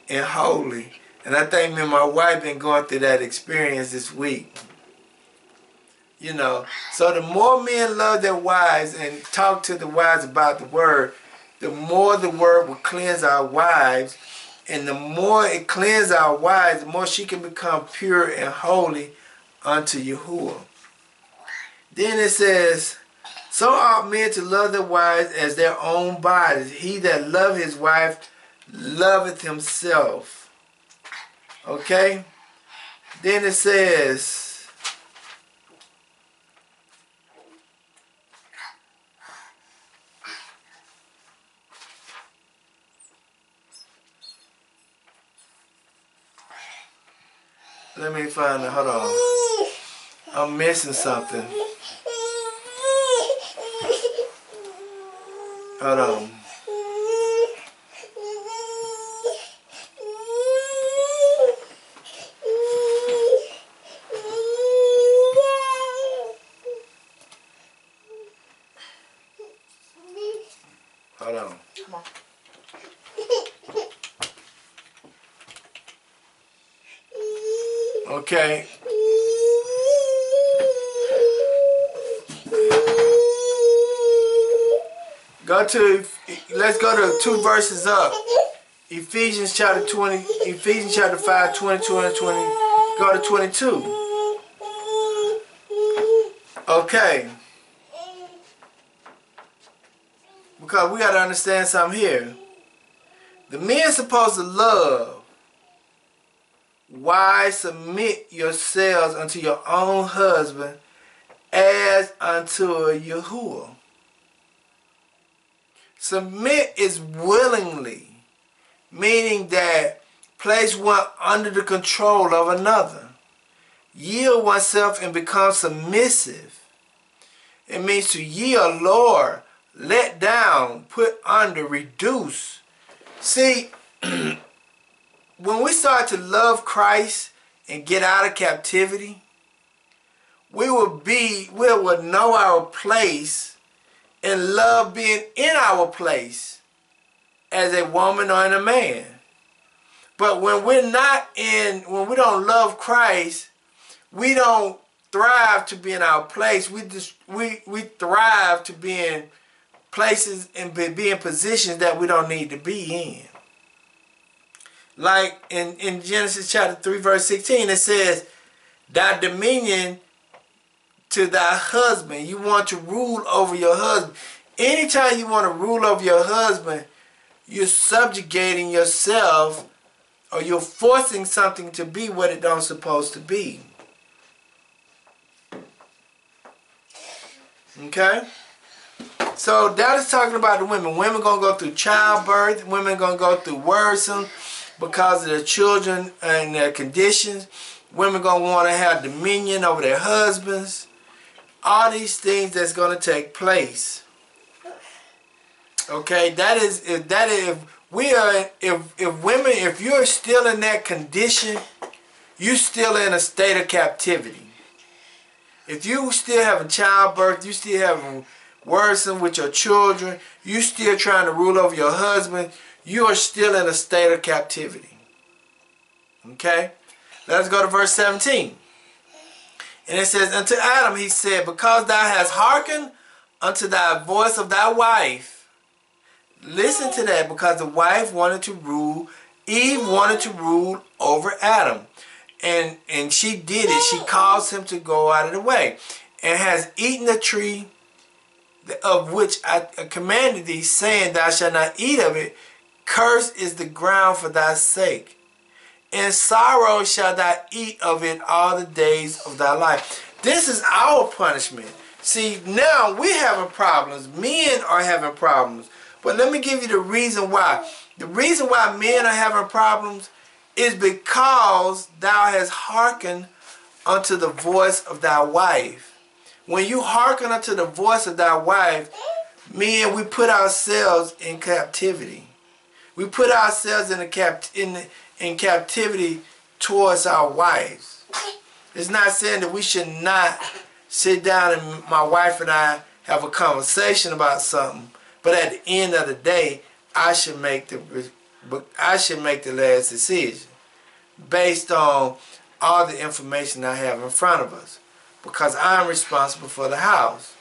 and holy. And I think me and my wife been going through that experience this week. You know, so the more men love their wives and talk to the wives about the word, the more the word will cleanse our wives. And the more it cleanses our wives, the more she can become pure and holy unto Yahuwah. Then it says, so ought men to love their wives as their own bodies. He that loveth his wife loveth himself. Okay? Then it says, let me find it. Hold on. I'm missing something. Hold on. Hold on. Come on. Okay. Let's go to 2 verses up. Ephesians chapter 20, Ephesians chapter 5, 22 and 20. Go to 22. Okay. Because we got to understand something here. The men supposed to love. Wives, submit yourselves unto your own husband as unto Yahuwah. Submit is willingly, meaning that place one under the control of another. Yield oneself and become submissive. It means to yield, lower, let down, put under, reduce. See, when we start to love Christ and get out of captivity, we will know our place and love being in our place as a woman or a man. But when we don't love Christ, we don't thrive to be in our place. We thrive to be in places and be in positions that we don't need to be in. Like in Genesis chapter 3 verse 16, it says, thy dominion to thy husband. You want to rule over your husband. Anytime you want to rule over your husband, you're subjugating yourself, or you're forcing something to be what it don't supposed to be. Okay? So that is talking about the women. Women going to go through childbirth. Women going to go through worrisome because of their children and their conditions. Women going to want to have dominion over their husbands. All these things that's going to take place. Okay, if you're still in that condition, you're still in a state of captivity. If you still having childbirth, you still having worrisome with your children, you still trying to rule over your husband, you are still in a state of captivity. Okay? Let's go to verse 17. And it says, unto Adam he said, because thou hast hearkened unto thy voice of thy wife. Listen to that, because the wife wanted to rule. Eve wanted to rule over Adam. And she did it. She caused him to go out of the way. And has eaten the tree of which I commanded thee, saying, thou shalt not eat of it. Cursed is the ground for thy sake. In sorrow shalt thou eat of it all the days of thy life. This is our punishment. See, now we're having problems. Men are having problems. But let me give you the reason why. The reason why men are having problems is because thou hast hearkened unto the voice of thy wife. When you hearken unto the voice of thy wife, men, we put ourselves in captivity. We put ourselves in captivity towards our wives. It's not saying that we should not sit down and my wife and I have a conversation about something, but at the end of the day, I should make the last decision based on all the information I have in front of us, because I'm responsible for the house.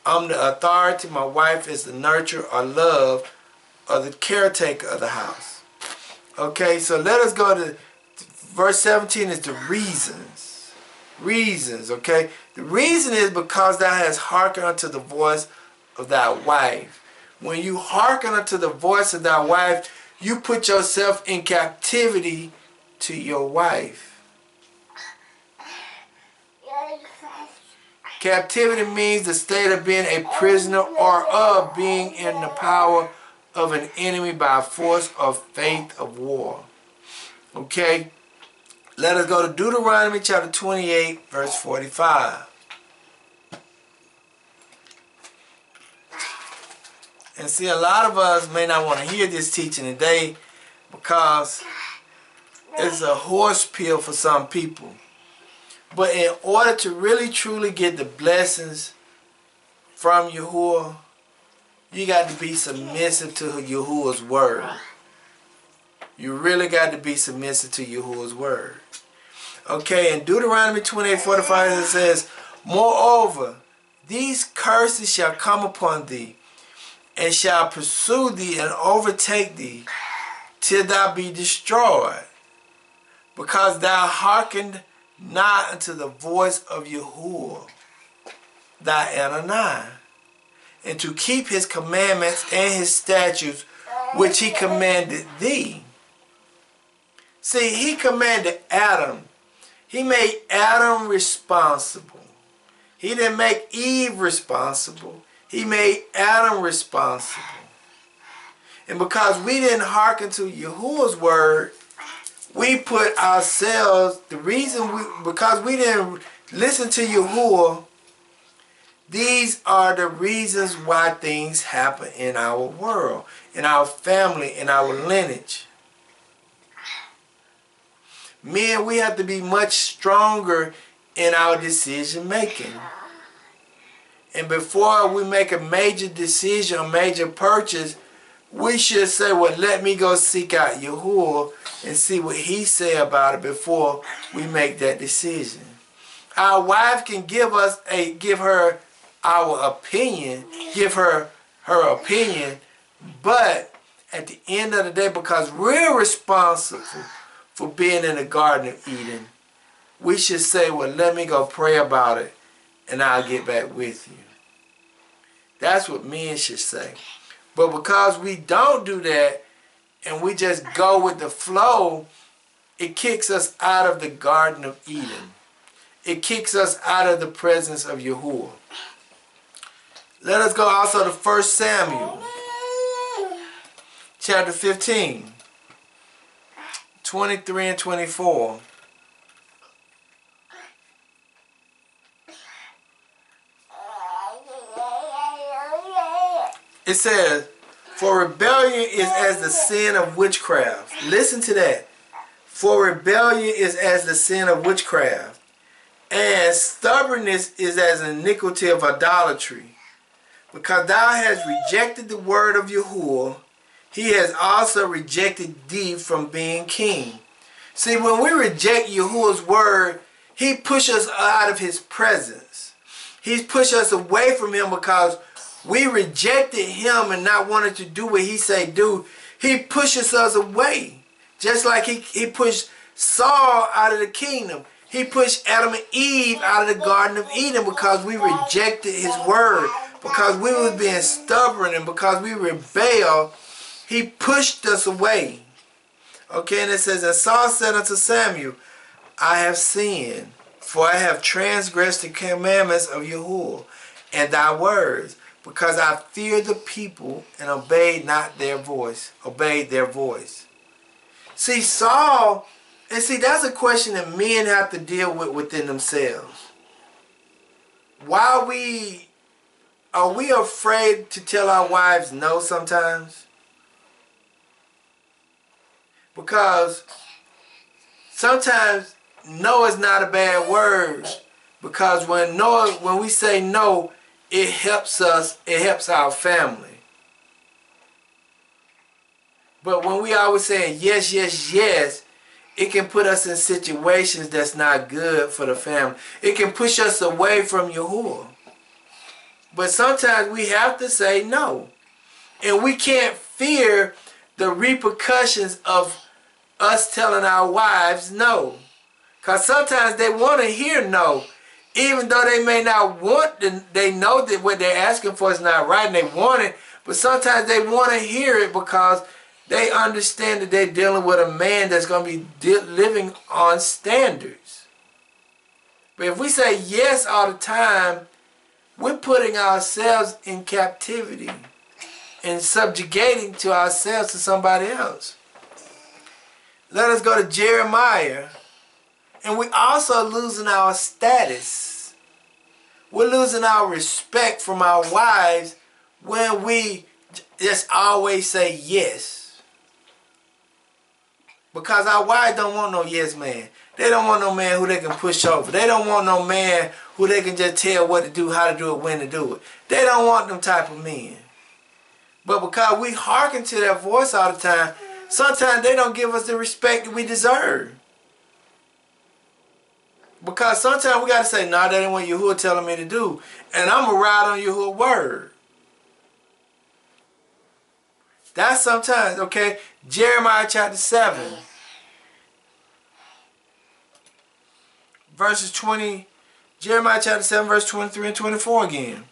I'm the authority. My wife is the nurturer or love or the caretaker of the house. Okay, so let us go to verse 17 is the reasons. Reasons, okay? The reason is because thou hast hearkened unto the voice of thy wife. When you hearken unto the voice of thy wife, you put yourself in captivity to your wife. Captivity means the state of being a prisoner or of being in the power of an enemy by force or faith of war. Okay? Let us go to Deuteronomy chapter 28, verse 45. And see, a lot of us may not want to hear this teaching today because it's a horse pill for some people. But in order to really truly get the blessings from Yahuwah, you got to be submissive to Yahuwah's word. You really got to be submissive to Yahuwah's word. Okay, in Deuteronomy 28:45 it says, moreover, these curses shall come upon thee, and shall pursue thee and overtake thee, till thou be destroyed, because thou hearkened not unto the voice of Yahuwah, thy Adonai, and to keep his commandments and his statutes, which he commanded thee. See, he commanded Adam. He made Adam responsible. He didn't make Eve responsible. He made Adam responsible. And because we didn't hearken to Yahuwah's word, we put ourselves, because we didn't listen to Yahuwah, these are the reasons why things happen in our world, in our family, in our lineage. Men, we have to be much stronger in our decision making. And before we make a major decision, a major purchase, we should say, well, let me go seek out Yahuwah and see what he say about it before we make that decision. Our wife can give her our opinion, give her opinion, but at the end of the day, because we're responsible for being in the Garden of Eden, we should say, well, let me go pray about it and I'll get back with you. That's what men should say. But because we don't do that and we just go with the flow, it kicks us out of the Garden of Eden. It kicks us out of the presence of Yahuwah. Let us go also to 1 Samuel chapter 15, 23 and 24. It says, for rebellion is as the sin of witchcraft. Listen to that. For rebellion is as the sin of witchcraft, and stubbornness is as iniquity of idolatry. Because thou hast rejected the word of Yahuwah, he has also rejected thee from being king. See, when we reject Yahuwah's word, he pushes us out of his presence. He's pushed us away from him because we rejected him and not wanted to do what he say do, he pushes us away. Just like he pushed Saul out of the kingdom. He pushed Adam and Eve out of the Garden of Eden because we rejected his word. Because we was being stubborn and because we rebelled, he pushed us away. Okay, and it says, and Saul said unto Samuel, I have sinned, for I have transgressed the commandments of Yahuwah and thy words, because I feared the people and obeyed not their voice. Obeyed their voice. See, Saul, and see, that's a question that men have to deal with within themselves. Why are we afraid to tell our wives no sometimes? Because sometimes no is not a bad word. Because when we say no, it helps us, it helps our family. But when we always saying yes, yes, yes, it can put us in situations that's not good for the family. It can push us away from Yahuwah. But sometimes we have to say no. And we can't fear the repercussions of us telling our wives no. Because sometimes they want to hear no. Even though they may not want to, they know that what they're asking for is not right and they want it. But sometimes they want to hear it because they understand that they're dealing with a man that's going to be living on standards. But if we say yes all the time, we're putting ourselves in captivity and subjugating to ourselves to somebody else. Let us go to Jeremiah. And we're also losing our status. We're losing our respect from our wives when we just always say yes. Because our wives don't want no yes man. They don't want no man who they can push over. They don't want no man who they can just tell what to do, how to do it, when to do it. They don't want them type of men. But because we hearken to their voice all the time, sometimes they don't give us the respect that we deserve. Because sometimes we got to say, no, that ain't what Yahuwah telling me to do. And I'm going to ride on Yahuwah's word. That's sometimes, okay? Jeremiah chapter 7. Verses 20. Jeremiah chapter 7, verse 23 and 24 again.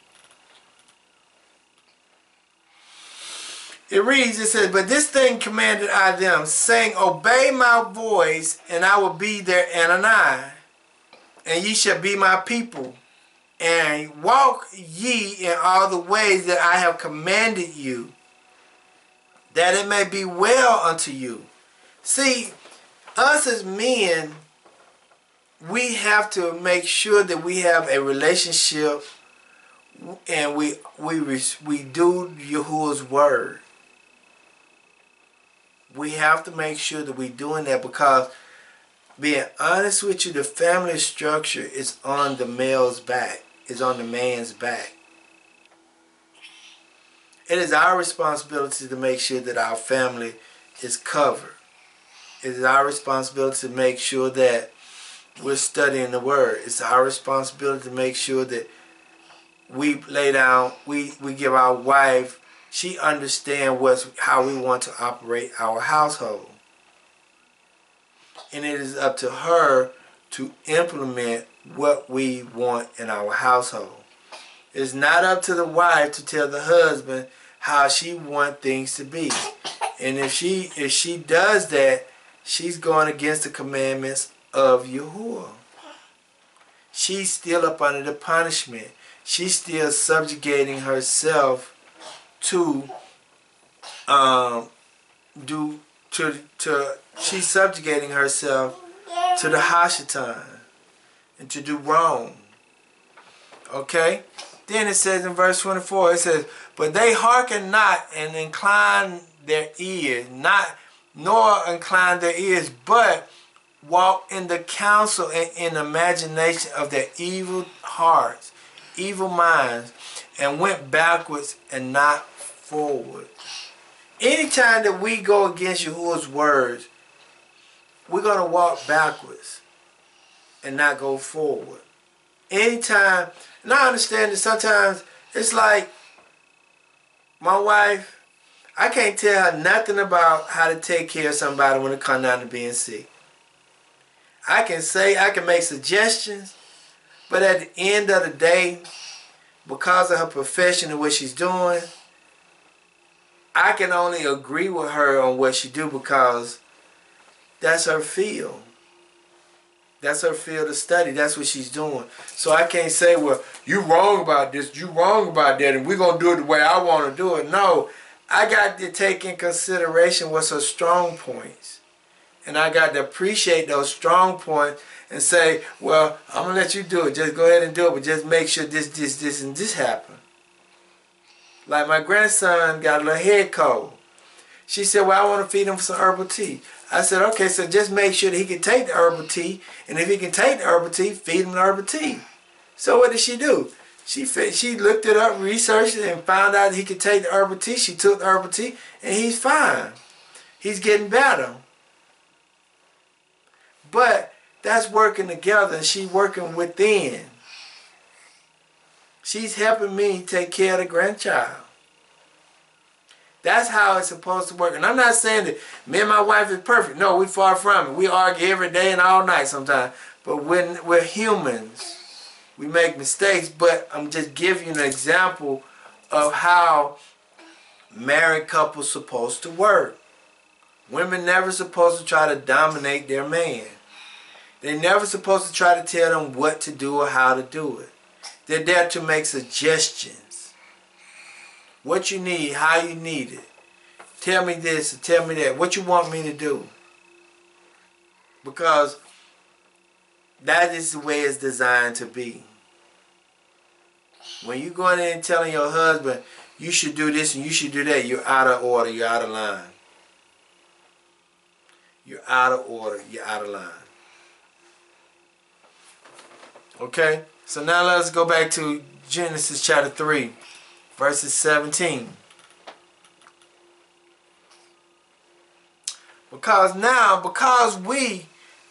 It reads, it says, but this thing commanded I them, saying, obey my voice, and I will be their Anani, and ye shall be my people. And walk ye in all the ways that I have commanded you, that it may be well unto you. See, us as men, we have to make sure that we have a relationship and we do Yahuwah's word. We have to make sure that we're doing that because, being honest with you, the family structure is on the male's back. Is on the man's back. It is our responsibility to make sure that our family is covered. It is our responsibility to make sure that we're studying the word. It's our responsibility to make sure that we lay down, we give our wife, she understands how we want to operate our household. And it is up to her to implement what we want in our household. It's not up to the wife to tell the husband how she wants things to be. And if she does that, she's going against the commandments of Yahuwah. She's still up under the punishment. She's still subjugating herself to she's subjugating herself to the Hashatan and to do wrong. Okay? Then it says in verse 24, it says, but they hearken not and incline their ears, nor incline their ears, but walk in the counsel and in imagination of their evil hearts, evil minds, and went backwards and not forward. Anytime that we go against Yahuwah's words, we're going to walk backwards and not go forward. Anytime, and I understand that sometimes it's like My wife, I can't tell her nothing about how to take care of somebody when it comes down to being sick. I can make suggestions, but at the end of the day, because of her profession and what she's doing, I can only agree with her on what she do because that's her field. That's her field of study. That's what she's doing. So I can't say, well, you wrong about this, you wrong about that, and we're going to do it the way I want to do it. No, I got to take in consideration what's her strong points. And I got to appreciate those strong points and say, well, I'm going to let you do it. Just go ahead and do it, but just make sure this, and this happen. Like my grandson got a little head cold. She said, well, I want to feed him some herbal tea. I said, okay, so just make sure that he can take the herbal tea. And if he can take the herbal tea, feed him the herbal tea. So what did she do? She looked it up, researched it, and found out he could take the herbal tea. She took the herbal tea, and he's fine. He's getting better. But that's working together, and she's working within. She's helping me take care of the grandchild. That's how it's supposed to work. And I'm not saying that me and my wife is perfect. No, we far from it. We argue every day and all night sometimes. But when we're humans, we make mistakes. But I'm just giving you an example of how married couples supposed to work. Women never supposed to try to dominate their man. They're never supposed to try to tell them what to do or how to do it. They're there to make suggestions. What you need, how you need it. Tell me this or tell me that. What you want me to do. Because that is the way it's designed to be. When you go in there and telling your husband, you should do this and you should do that, you're out of order, you're out of line. You're out of order, you're out of line. Okay? So now let's go back to Genesis chapter 3, verses 17. The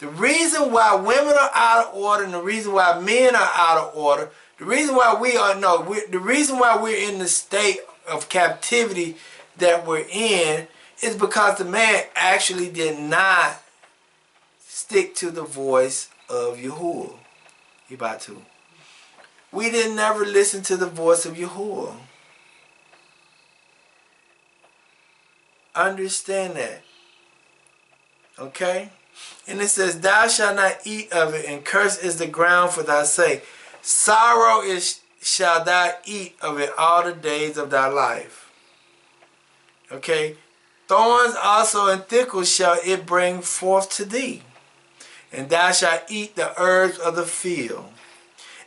reason why women are out of order and the reason why men are out of order, the reason why we're in the state of captivity that we're in is because the man actually did not stick to the voice of Yahuwah. He about to. We didn't never listen to the voice of Yahuwah. Understand that. Okay? And it says, thou shalt not eat of it, and cursed is the ground for thy sake. Sorrow shall thou eat of it all the days of thy life. Okay? Thorns also and thistles shall it bring forth to thee. And thou shalt eat the herbs of the field.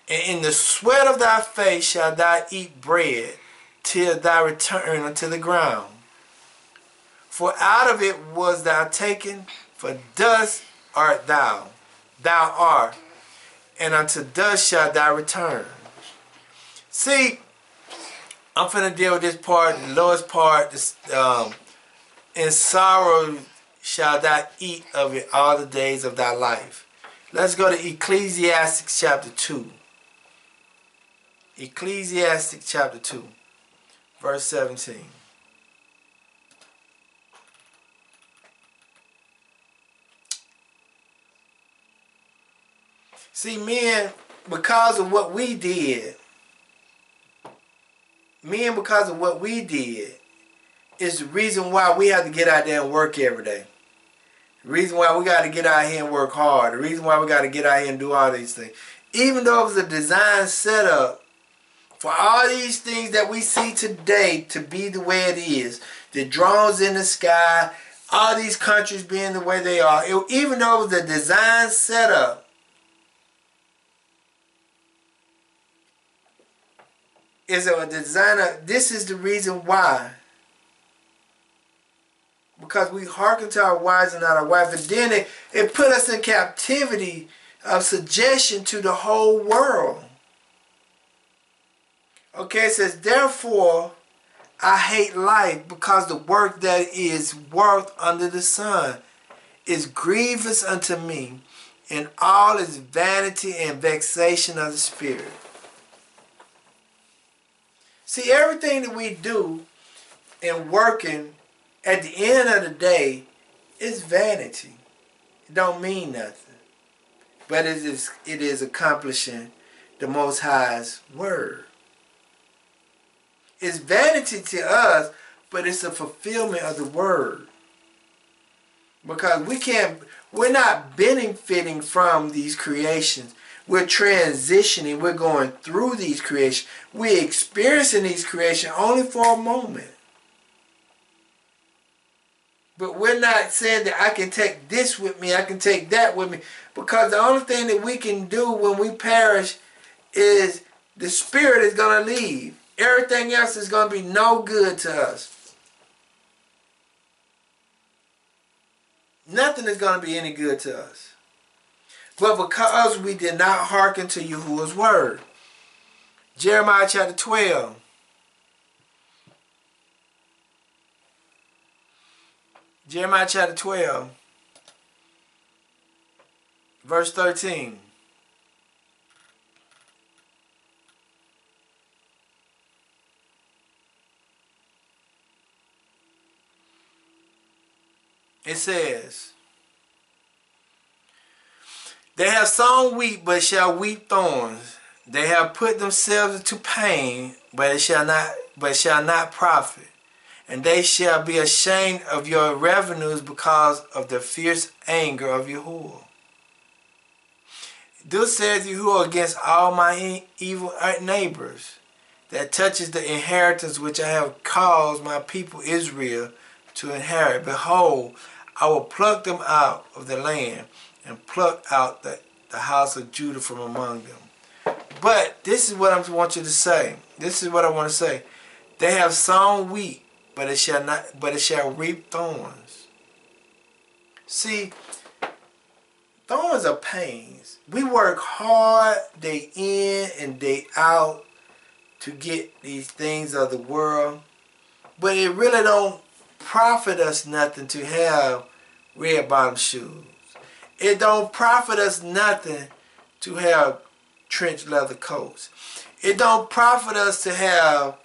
And in the sweat of thy face shalt thou eat bread, till thou return unto the ground. For out of it was thou taken, for dust art thou art, and unto dust shalt thou return. See, I'm finna deal with this part, the lowest part. In sorrow shalt thou eat of it all the days of thy life. Let's go to Ecclesiastes chapter 2. Ecclesiastes chapter 2, verse 17. See, men, because of what we did, is the reason why we have to get out there and work every day. The reason why we got to get out here and work hard. The reason why we got to get out here and do all these things. Even though it was a design set up for all these things that we see today to be the way it is. The drones in the sky, all these countries being the way they are. Even though it was a design set up, is a designer. This is the reason why. Because we hearken to our wives and not our wives. And then it put us in captivity of suggestion to the whole world. Okay, it says, therefore I hate life, because the work that is worked under the sun is grievous unto me, and all is vanity and vexation of the spirit. See, everything that we do and working, at the end of the day, it's vanity. It don't mean nothing. But it is accomplishing the Most High's word. It's vanity to us, but it's a fulfillment of the word. Because we're not benefiting from these creations. We're transitioning, we're going through these creations. We're experiencing these creations only for a moment. But we're not saying that I can take this with me, I can take that with me. Because the only thing that we can do when we perish is the spirit is going to leave. Everything else is going to be no good to us. Nothing is going to be any good to us. But because we did not hearken to Yahuwah's word. Jeremiah chapter 12. Jeremiah chapter 12. Verse 13. It says, they have sown wheat, but shall reap thorns. They have put themselves into pain, but shall not profit. And they shall be ashamed of your revenues because of the fierce anger of Yahuwah. Thus says Yahuwah against all my evil neighbors, that touches the inheritance which I have caused my people Israel to inherit. Behold, I will pluck them out of the land, and pluck out the house of Judah from among them. But this is what I want you to say. This is what I want to say. They have sown wheat, but it shall reap thorns. See, thorns are pains. We work hard day in and day out to get these things of the world, but it really don't profit us nothing to have red bottom shoes. It don't profit us nothing to have trench leather coats. It don't profit us to have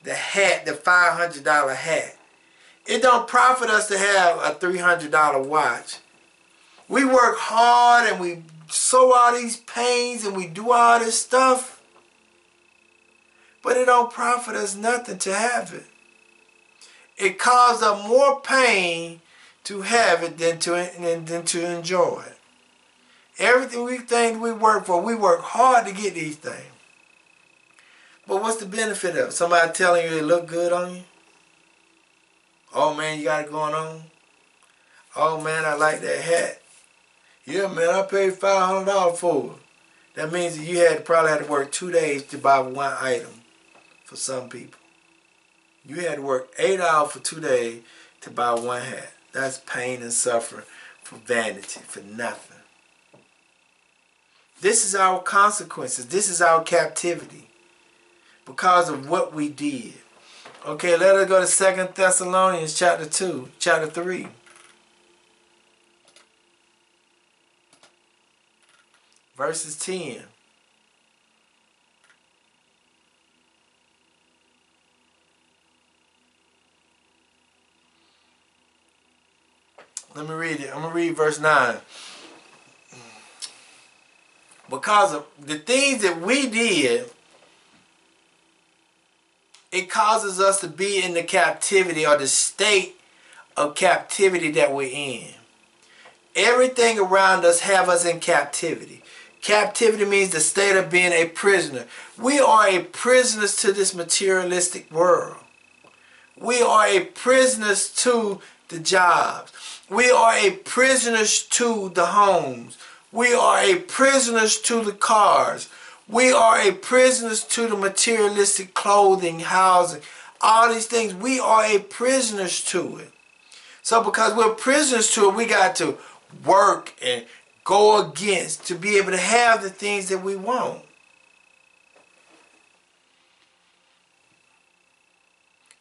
the hat, the $500 hat. It don't profit us to have a $300 watch. We work hard and we sow all these pains and we do all this stuff, but it don't profit us nothing to have it. It causes us more pain to have it than to enjoy it. Everything we work for, we work hard to get these things. But what's the benefit of it? Somebody telling you it look good on you? Oh man, you got it going on? Oh man, I like that hat. Yeah man, I paid $500 for it. That means that you probably had to work 2 days to buy one item for some people. You had to work 8 hours for 2 days to buy one hat. That's pain and suffering for vanity, for nothing. This is our consequences. This is our captivity because of what we did. Okay, let us go to 2 Thessalonians chapter 3. Verses 10. Let me read it. I'm going to read verse 9. Because of the things that we did, it causes us to be in the captivity or the state of captivity that we're in. Everything around us have us in captivity. Captivity means the state of being a prisoner. We are a prisoners to this materialistic world. We are a prisoners to the jobs. We are a prisoners to the homes. We are a prisoners to the cars. We are a prisoners to the materialistic clothing, housing, all these things. We are a prisoners to it. So because we're prisoners to it, we got to work and go against to be able to have the things that we want.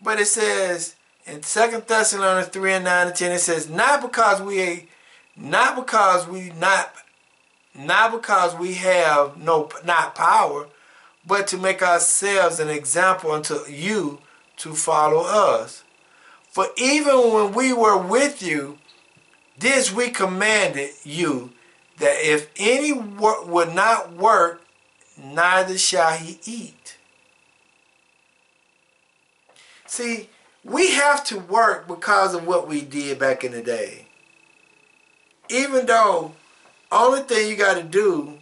But it says in 2 Thessalonians 3 and 9 and 10, it says, not because we have not power, but to make ourselves an example unto you to follow us. For even when we were with you, this we commanded you, that if any would not work, neither shall he eat. See, we have to work because of what we did back in the day. Even though only thing you got to do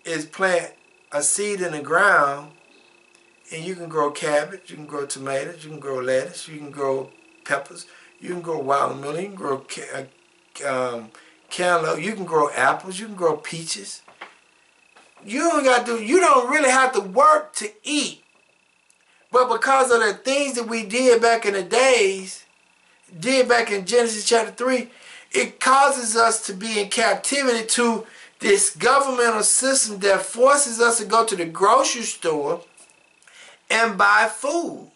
is plant a seed in the ground, and you can grow cabbage, you can grow tomatoes, you can grow lettuce, you can grow peppers, you can grow watermelon, you can grow cantaloupe, you can grow apples, you can grow peaches. You don't really have to work to eat. But because of the things that we did back in the days, did back in Genesis chapter 3, it causes us to be in captivity to this governmental system that forces us to go to the grocery store and buy food.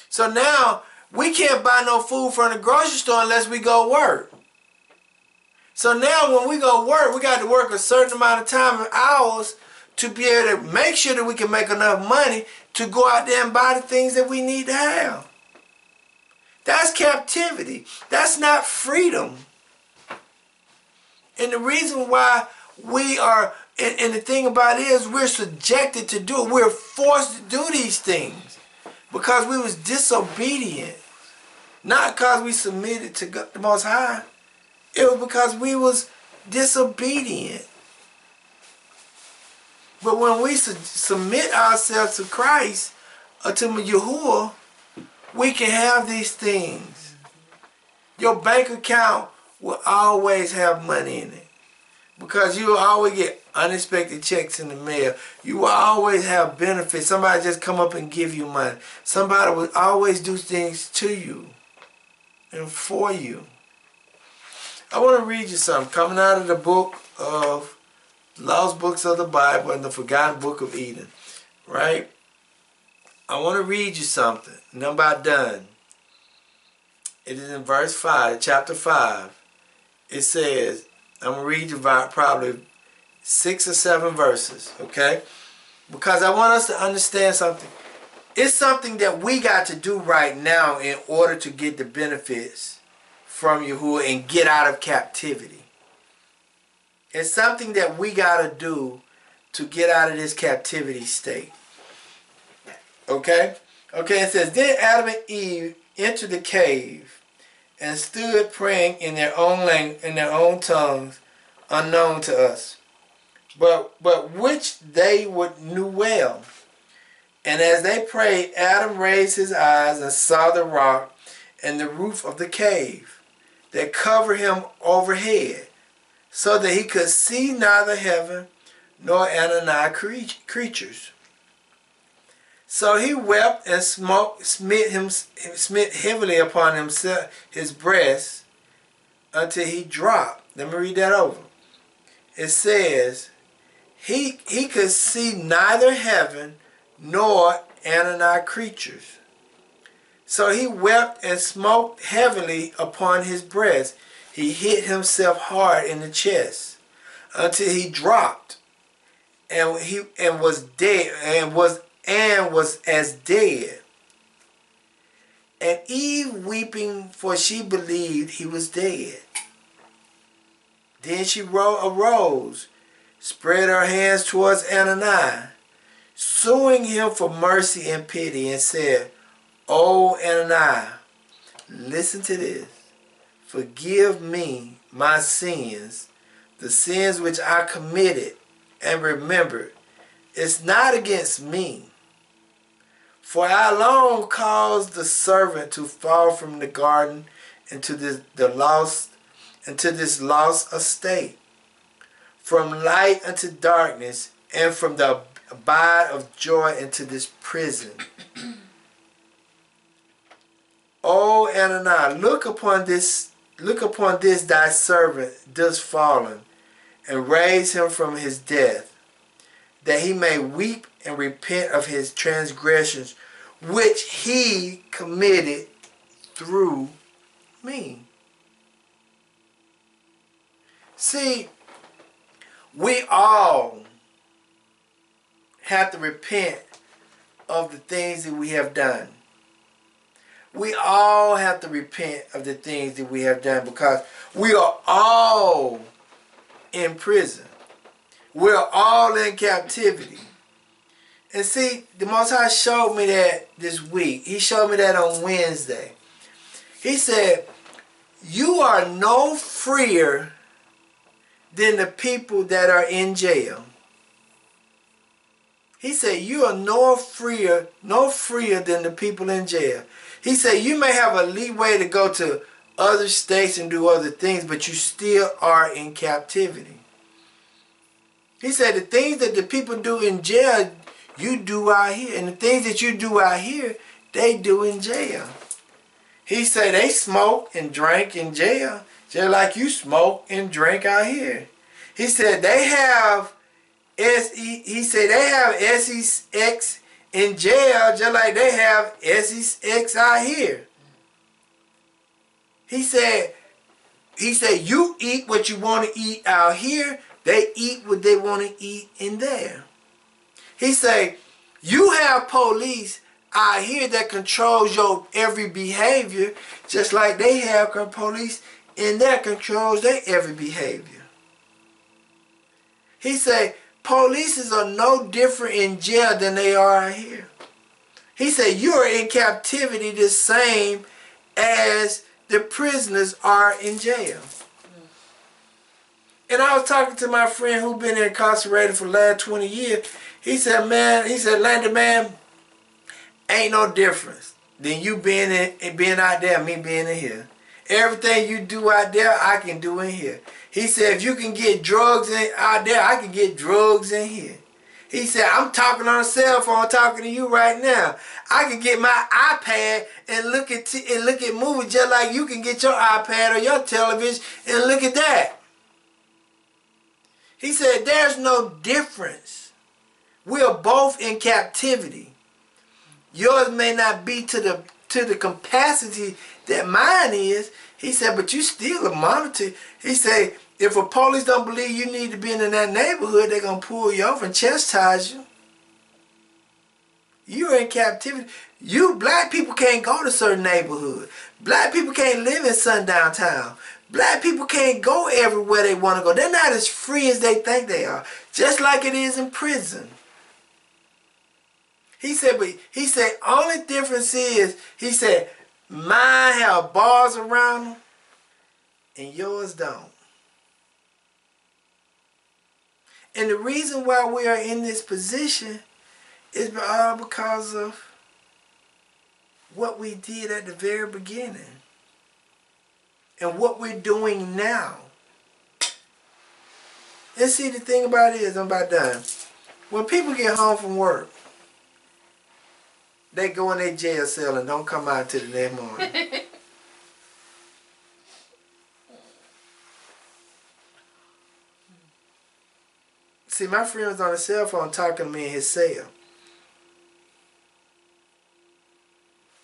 So now we can't buy no food from the grocery store unless we go work. So now when we go work, we got to work a certain amount of time and hours to be able to make sure that we can make enough money to go out there and buy the things that we need to have. That's captivity. That's not freedom. And the reason why we are, and the thing about it is we're subjected to do it. We're forced to do these things because we was disobedient. Not because we submitted to God, the Most High. It was because we was disobedient. But when we submit ourselves to Christ, or to Yahuwah, we can have these things. Your bank account will always have money in it. Because you will always get unexpected checks in the mail. You will always have benefits. Somebody just come up and give you money. Somebody will always do things to you and for you. I want to read you something coming out of the book of Lost Books of the Bible and the Forgotten Book of Eden. Right? I want to read you something, and I'm about done. It is in verse 5, chapter 5. It says, I'm going to read you about probably 6 or 7 verses, okay? Because I want us to understand something. It's something that we got to do right now in order to get the benefits from Yahuwah and get out of captivity. It's something that we got to do to get out of this captivity state. Okay? Okay, it says, then Adam and Eve entered the cave and stood praying in their own language, in their own tongues, unknown to us, but which they knew well. And as they prayed, Adam raised his eyes and saw the rock and the roof of the cave that covered him overhead, so that he could see neither heaven nor any creatures. So he wept and smit heavily upon himself, his breast, until he dropped. Let me read that over. It says, he could see neither heaven nor any creatures. So he wept and smote heavily upon his breast. He hit himself hard in the chest until he dropped, and was dead, and was as dead. And Eve weeping, for she believed he was dead. Then she arose, spread her hands towards Ananias, suing him for mercy and pity, and said, O Ananias, listen to this. Forgive me my sins, the sins which I committed and remembered. It's not against me. For I alone caused the servant to fall from the garden into this lost estate, from light unto darkness, and from the abide of joy into this prison. O Ananias, look upon this thy servant thus fallen, and raise him from his death, that he may weep and repent of his transgressions, which he committed through me. See, we all have to repent of the things that we have done. We all have to repent of the things that we have done because we are all in prison. We're all in captivity. And see, the Most High showed me that this week. He showed me that on Wednesday. He said, you are no freer than the people that are in jail. He said, you are no freer than the people in jail. He said, you may have a leeway to go to other states and do other things, but you still are in captivity. He said, the things that the people do in jail, you do out here. And the things that you do out here, they do in jail. He said, they smoke and drink in jail, just like you smoke and drink out here. He said, they have SEX in jail just like they have SEX out here. He said you eat what you want to eat out here, they eat what they want to eat in there. He said you have police out here that controls your every behavior just like they have police in there controls their every behavior. He said police are no different in jail than they are out here. He said you are in captivity the same as the prisoners are in jail. And I was talking to my friend who been incarcerated for the last 20 years. He said, Landon, man, ain't no difference than you being out there and me being in here. Everything you do out there, I can do in here. He said, if you can get drugs out there, I can get drugs in here. He said, I'm talking on a cell phone, talking to you right now. I can get my iPad and look at movies just like you can get your iPad or your television and look at that. He said, there's no difference. We are both in captivity. Yours may not be to the capacity that mine is. He said, but you still a monitor. He said, if a police don't believe you need to be in that neighborhood, they're going to pull you off and chastise you. You're in captivity. You black people can't go to certain neighborhoods. Black people can't live in sundown town. Black people can't go everywhere they want to go. They're not as free as they think they are. Just like it is in prison. He said, only difference is, he said, mine have bars around them and yours don't. And the reason why we are in this position is all because of what we did at the very beginning and what we're doing now. And see, the thing about it is, I'm about done. When people get home from work, they go in their jail cell and don't come out till the next morning. See, my friend was on the cell phone talking to me in his cell.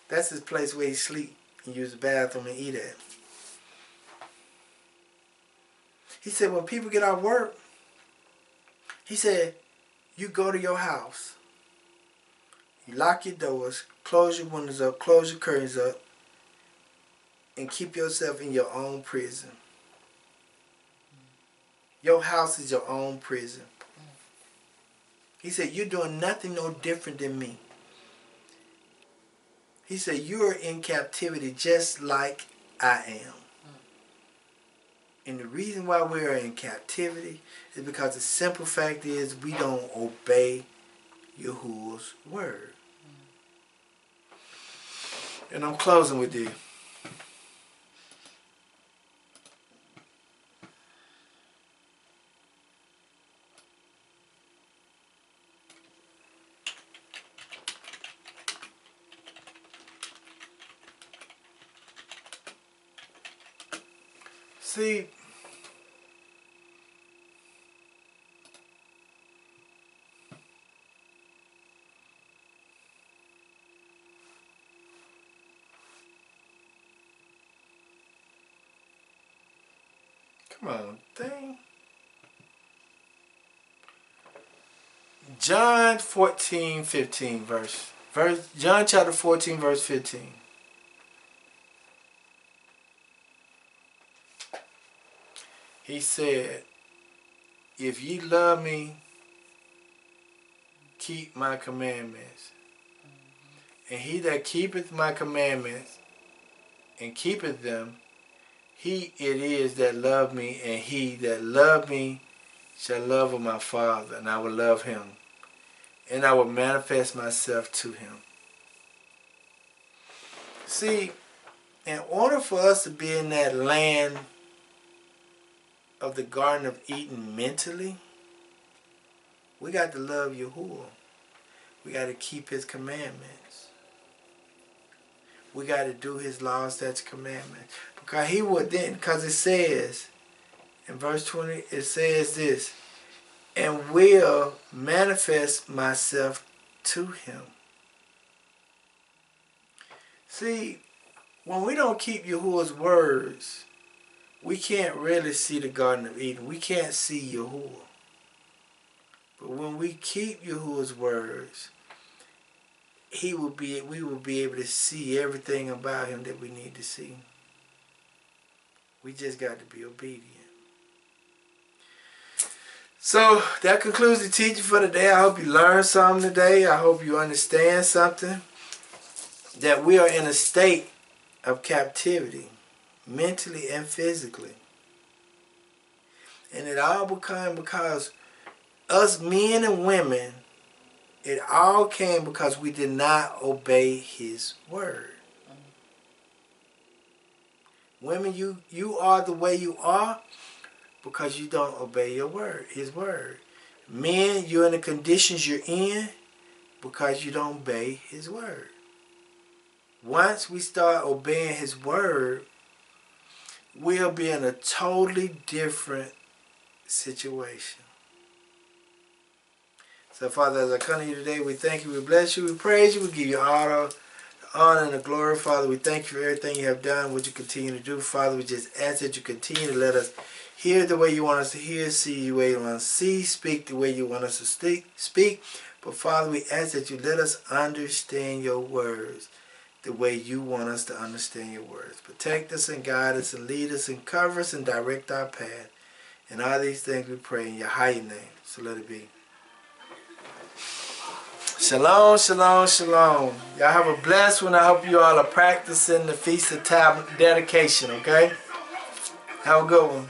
That's his place where he sleep and use the bathroom and eat at. He said, when people get out of work, he said, you go to your house. You lock your doors, close your windows up, close your curtains up, and keep yourself in your own prison. Your house is your own prison. He said, you're doing nothing no different than me. He said, you are in captivity just like I am. And the reason why we are in captivity is because the simple fact is we don't obey Yahuwah's word. And I'm closing with this. See, come on, thing. John 14, 15 verse. John chapter 14, verse 15. He said, if ye love me, keep my commandments. And he that keepeth my commandments and keepeth them, he it is that love me, and he that love me shall love of my Father, and I will love him, and I will manifest myself to him. See, in order for us to be in that land of the Garden of Eden mentally, we got to love Yahuwah. We got to keep his commandments. We got to do his laws, statutes, commandments. Because he would then, because it says, in verse 20, it says this, and will manifest myself to him. See, when we don't keep Yahuwah's words, we can't really see the Garden of Eden. We can't see Yahuwah. But when we keep Yahuwah's words, we will be able to see everything about him that we need to see. We just got to be obedient. So that concludes the teaching for today. I hope you learned something today. I hope you understand something. That we are in a state of captivity, mentally and physically. And it all became because us men and women, it all came because we did not obey his word. Women, you are the way you are because you don't obey your word, his word. Men, you're in the conditions you're in because you don't obey his word. Once we start obeying his word, we'll be in a totally different situation. So, Father, as I come to you today, we thank you, we bless you, we praise you, we give you all the honor and the glory. Father, we thank you for everything you have done, what you continue to do. Father, we just ask that you continue to let us hear the way you want us to hear, see the way you want us to see, speak the way you want us to speak. But, Father, we ask that you let us understand your words the way you want us to understand your words. Protect us and guide us and lead us and cover us and direct our path. And all these things we pray in your high name. So let it be. Shalom, shalom, shalom. Y'all have a blessed one. I hope you all are practicing the Feast of Dedication, okay? Have a good one.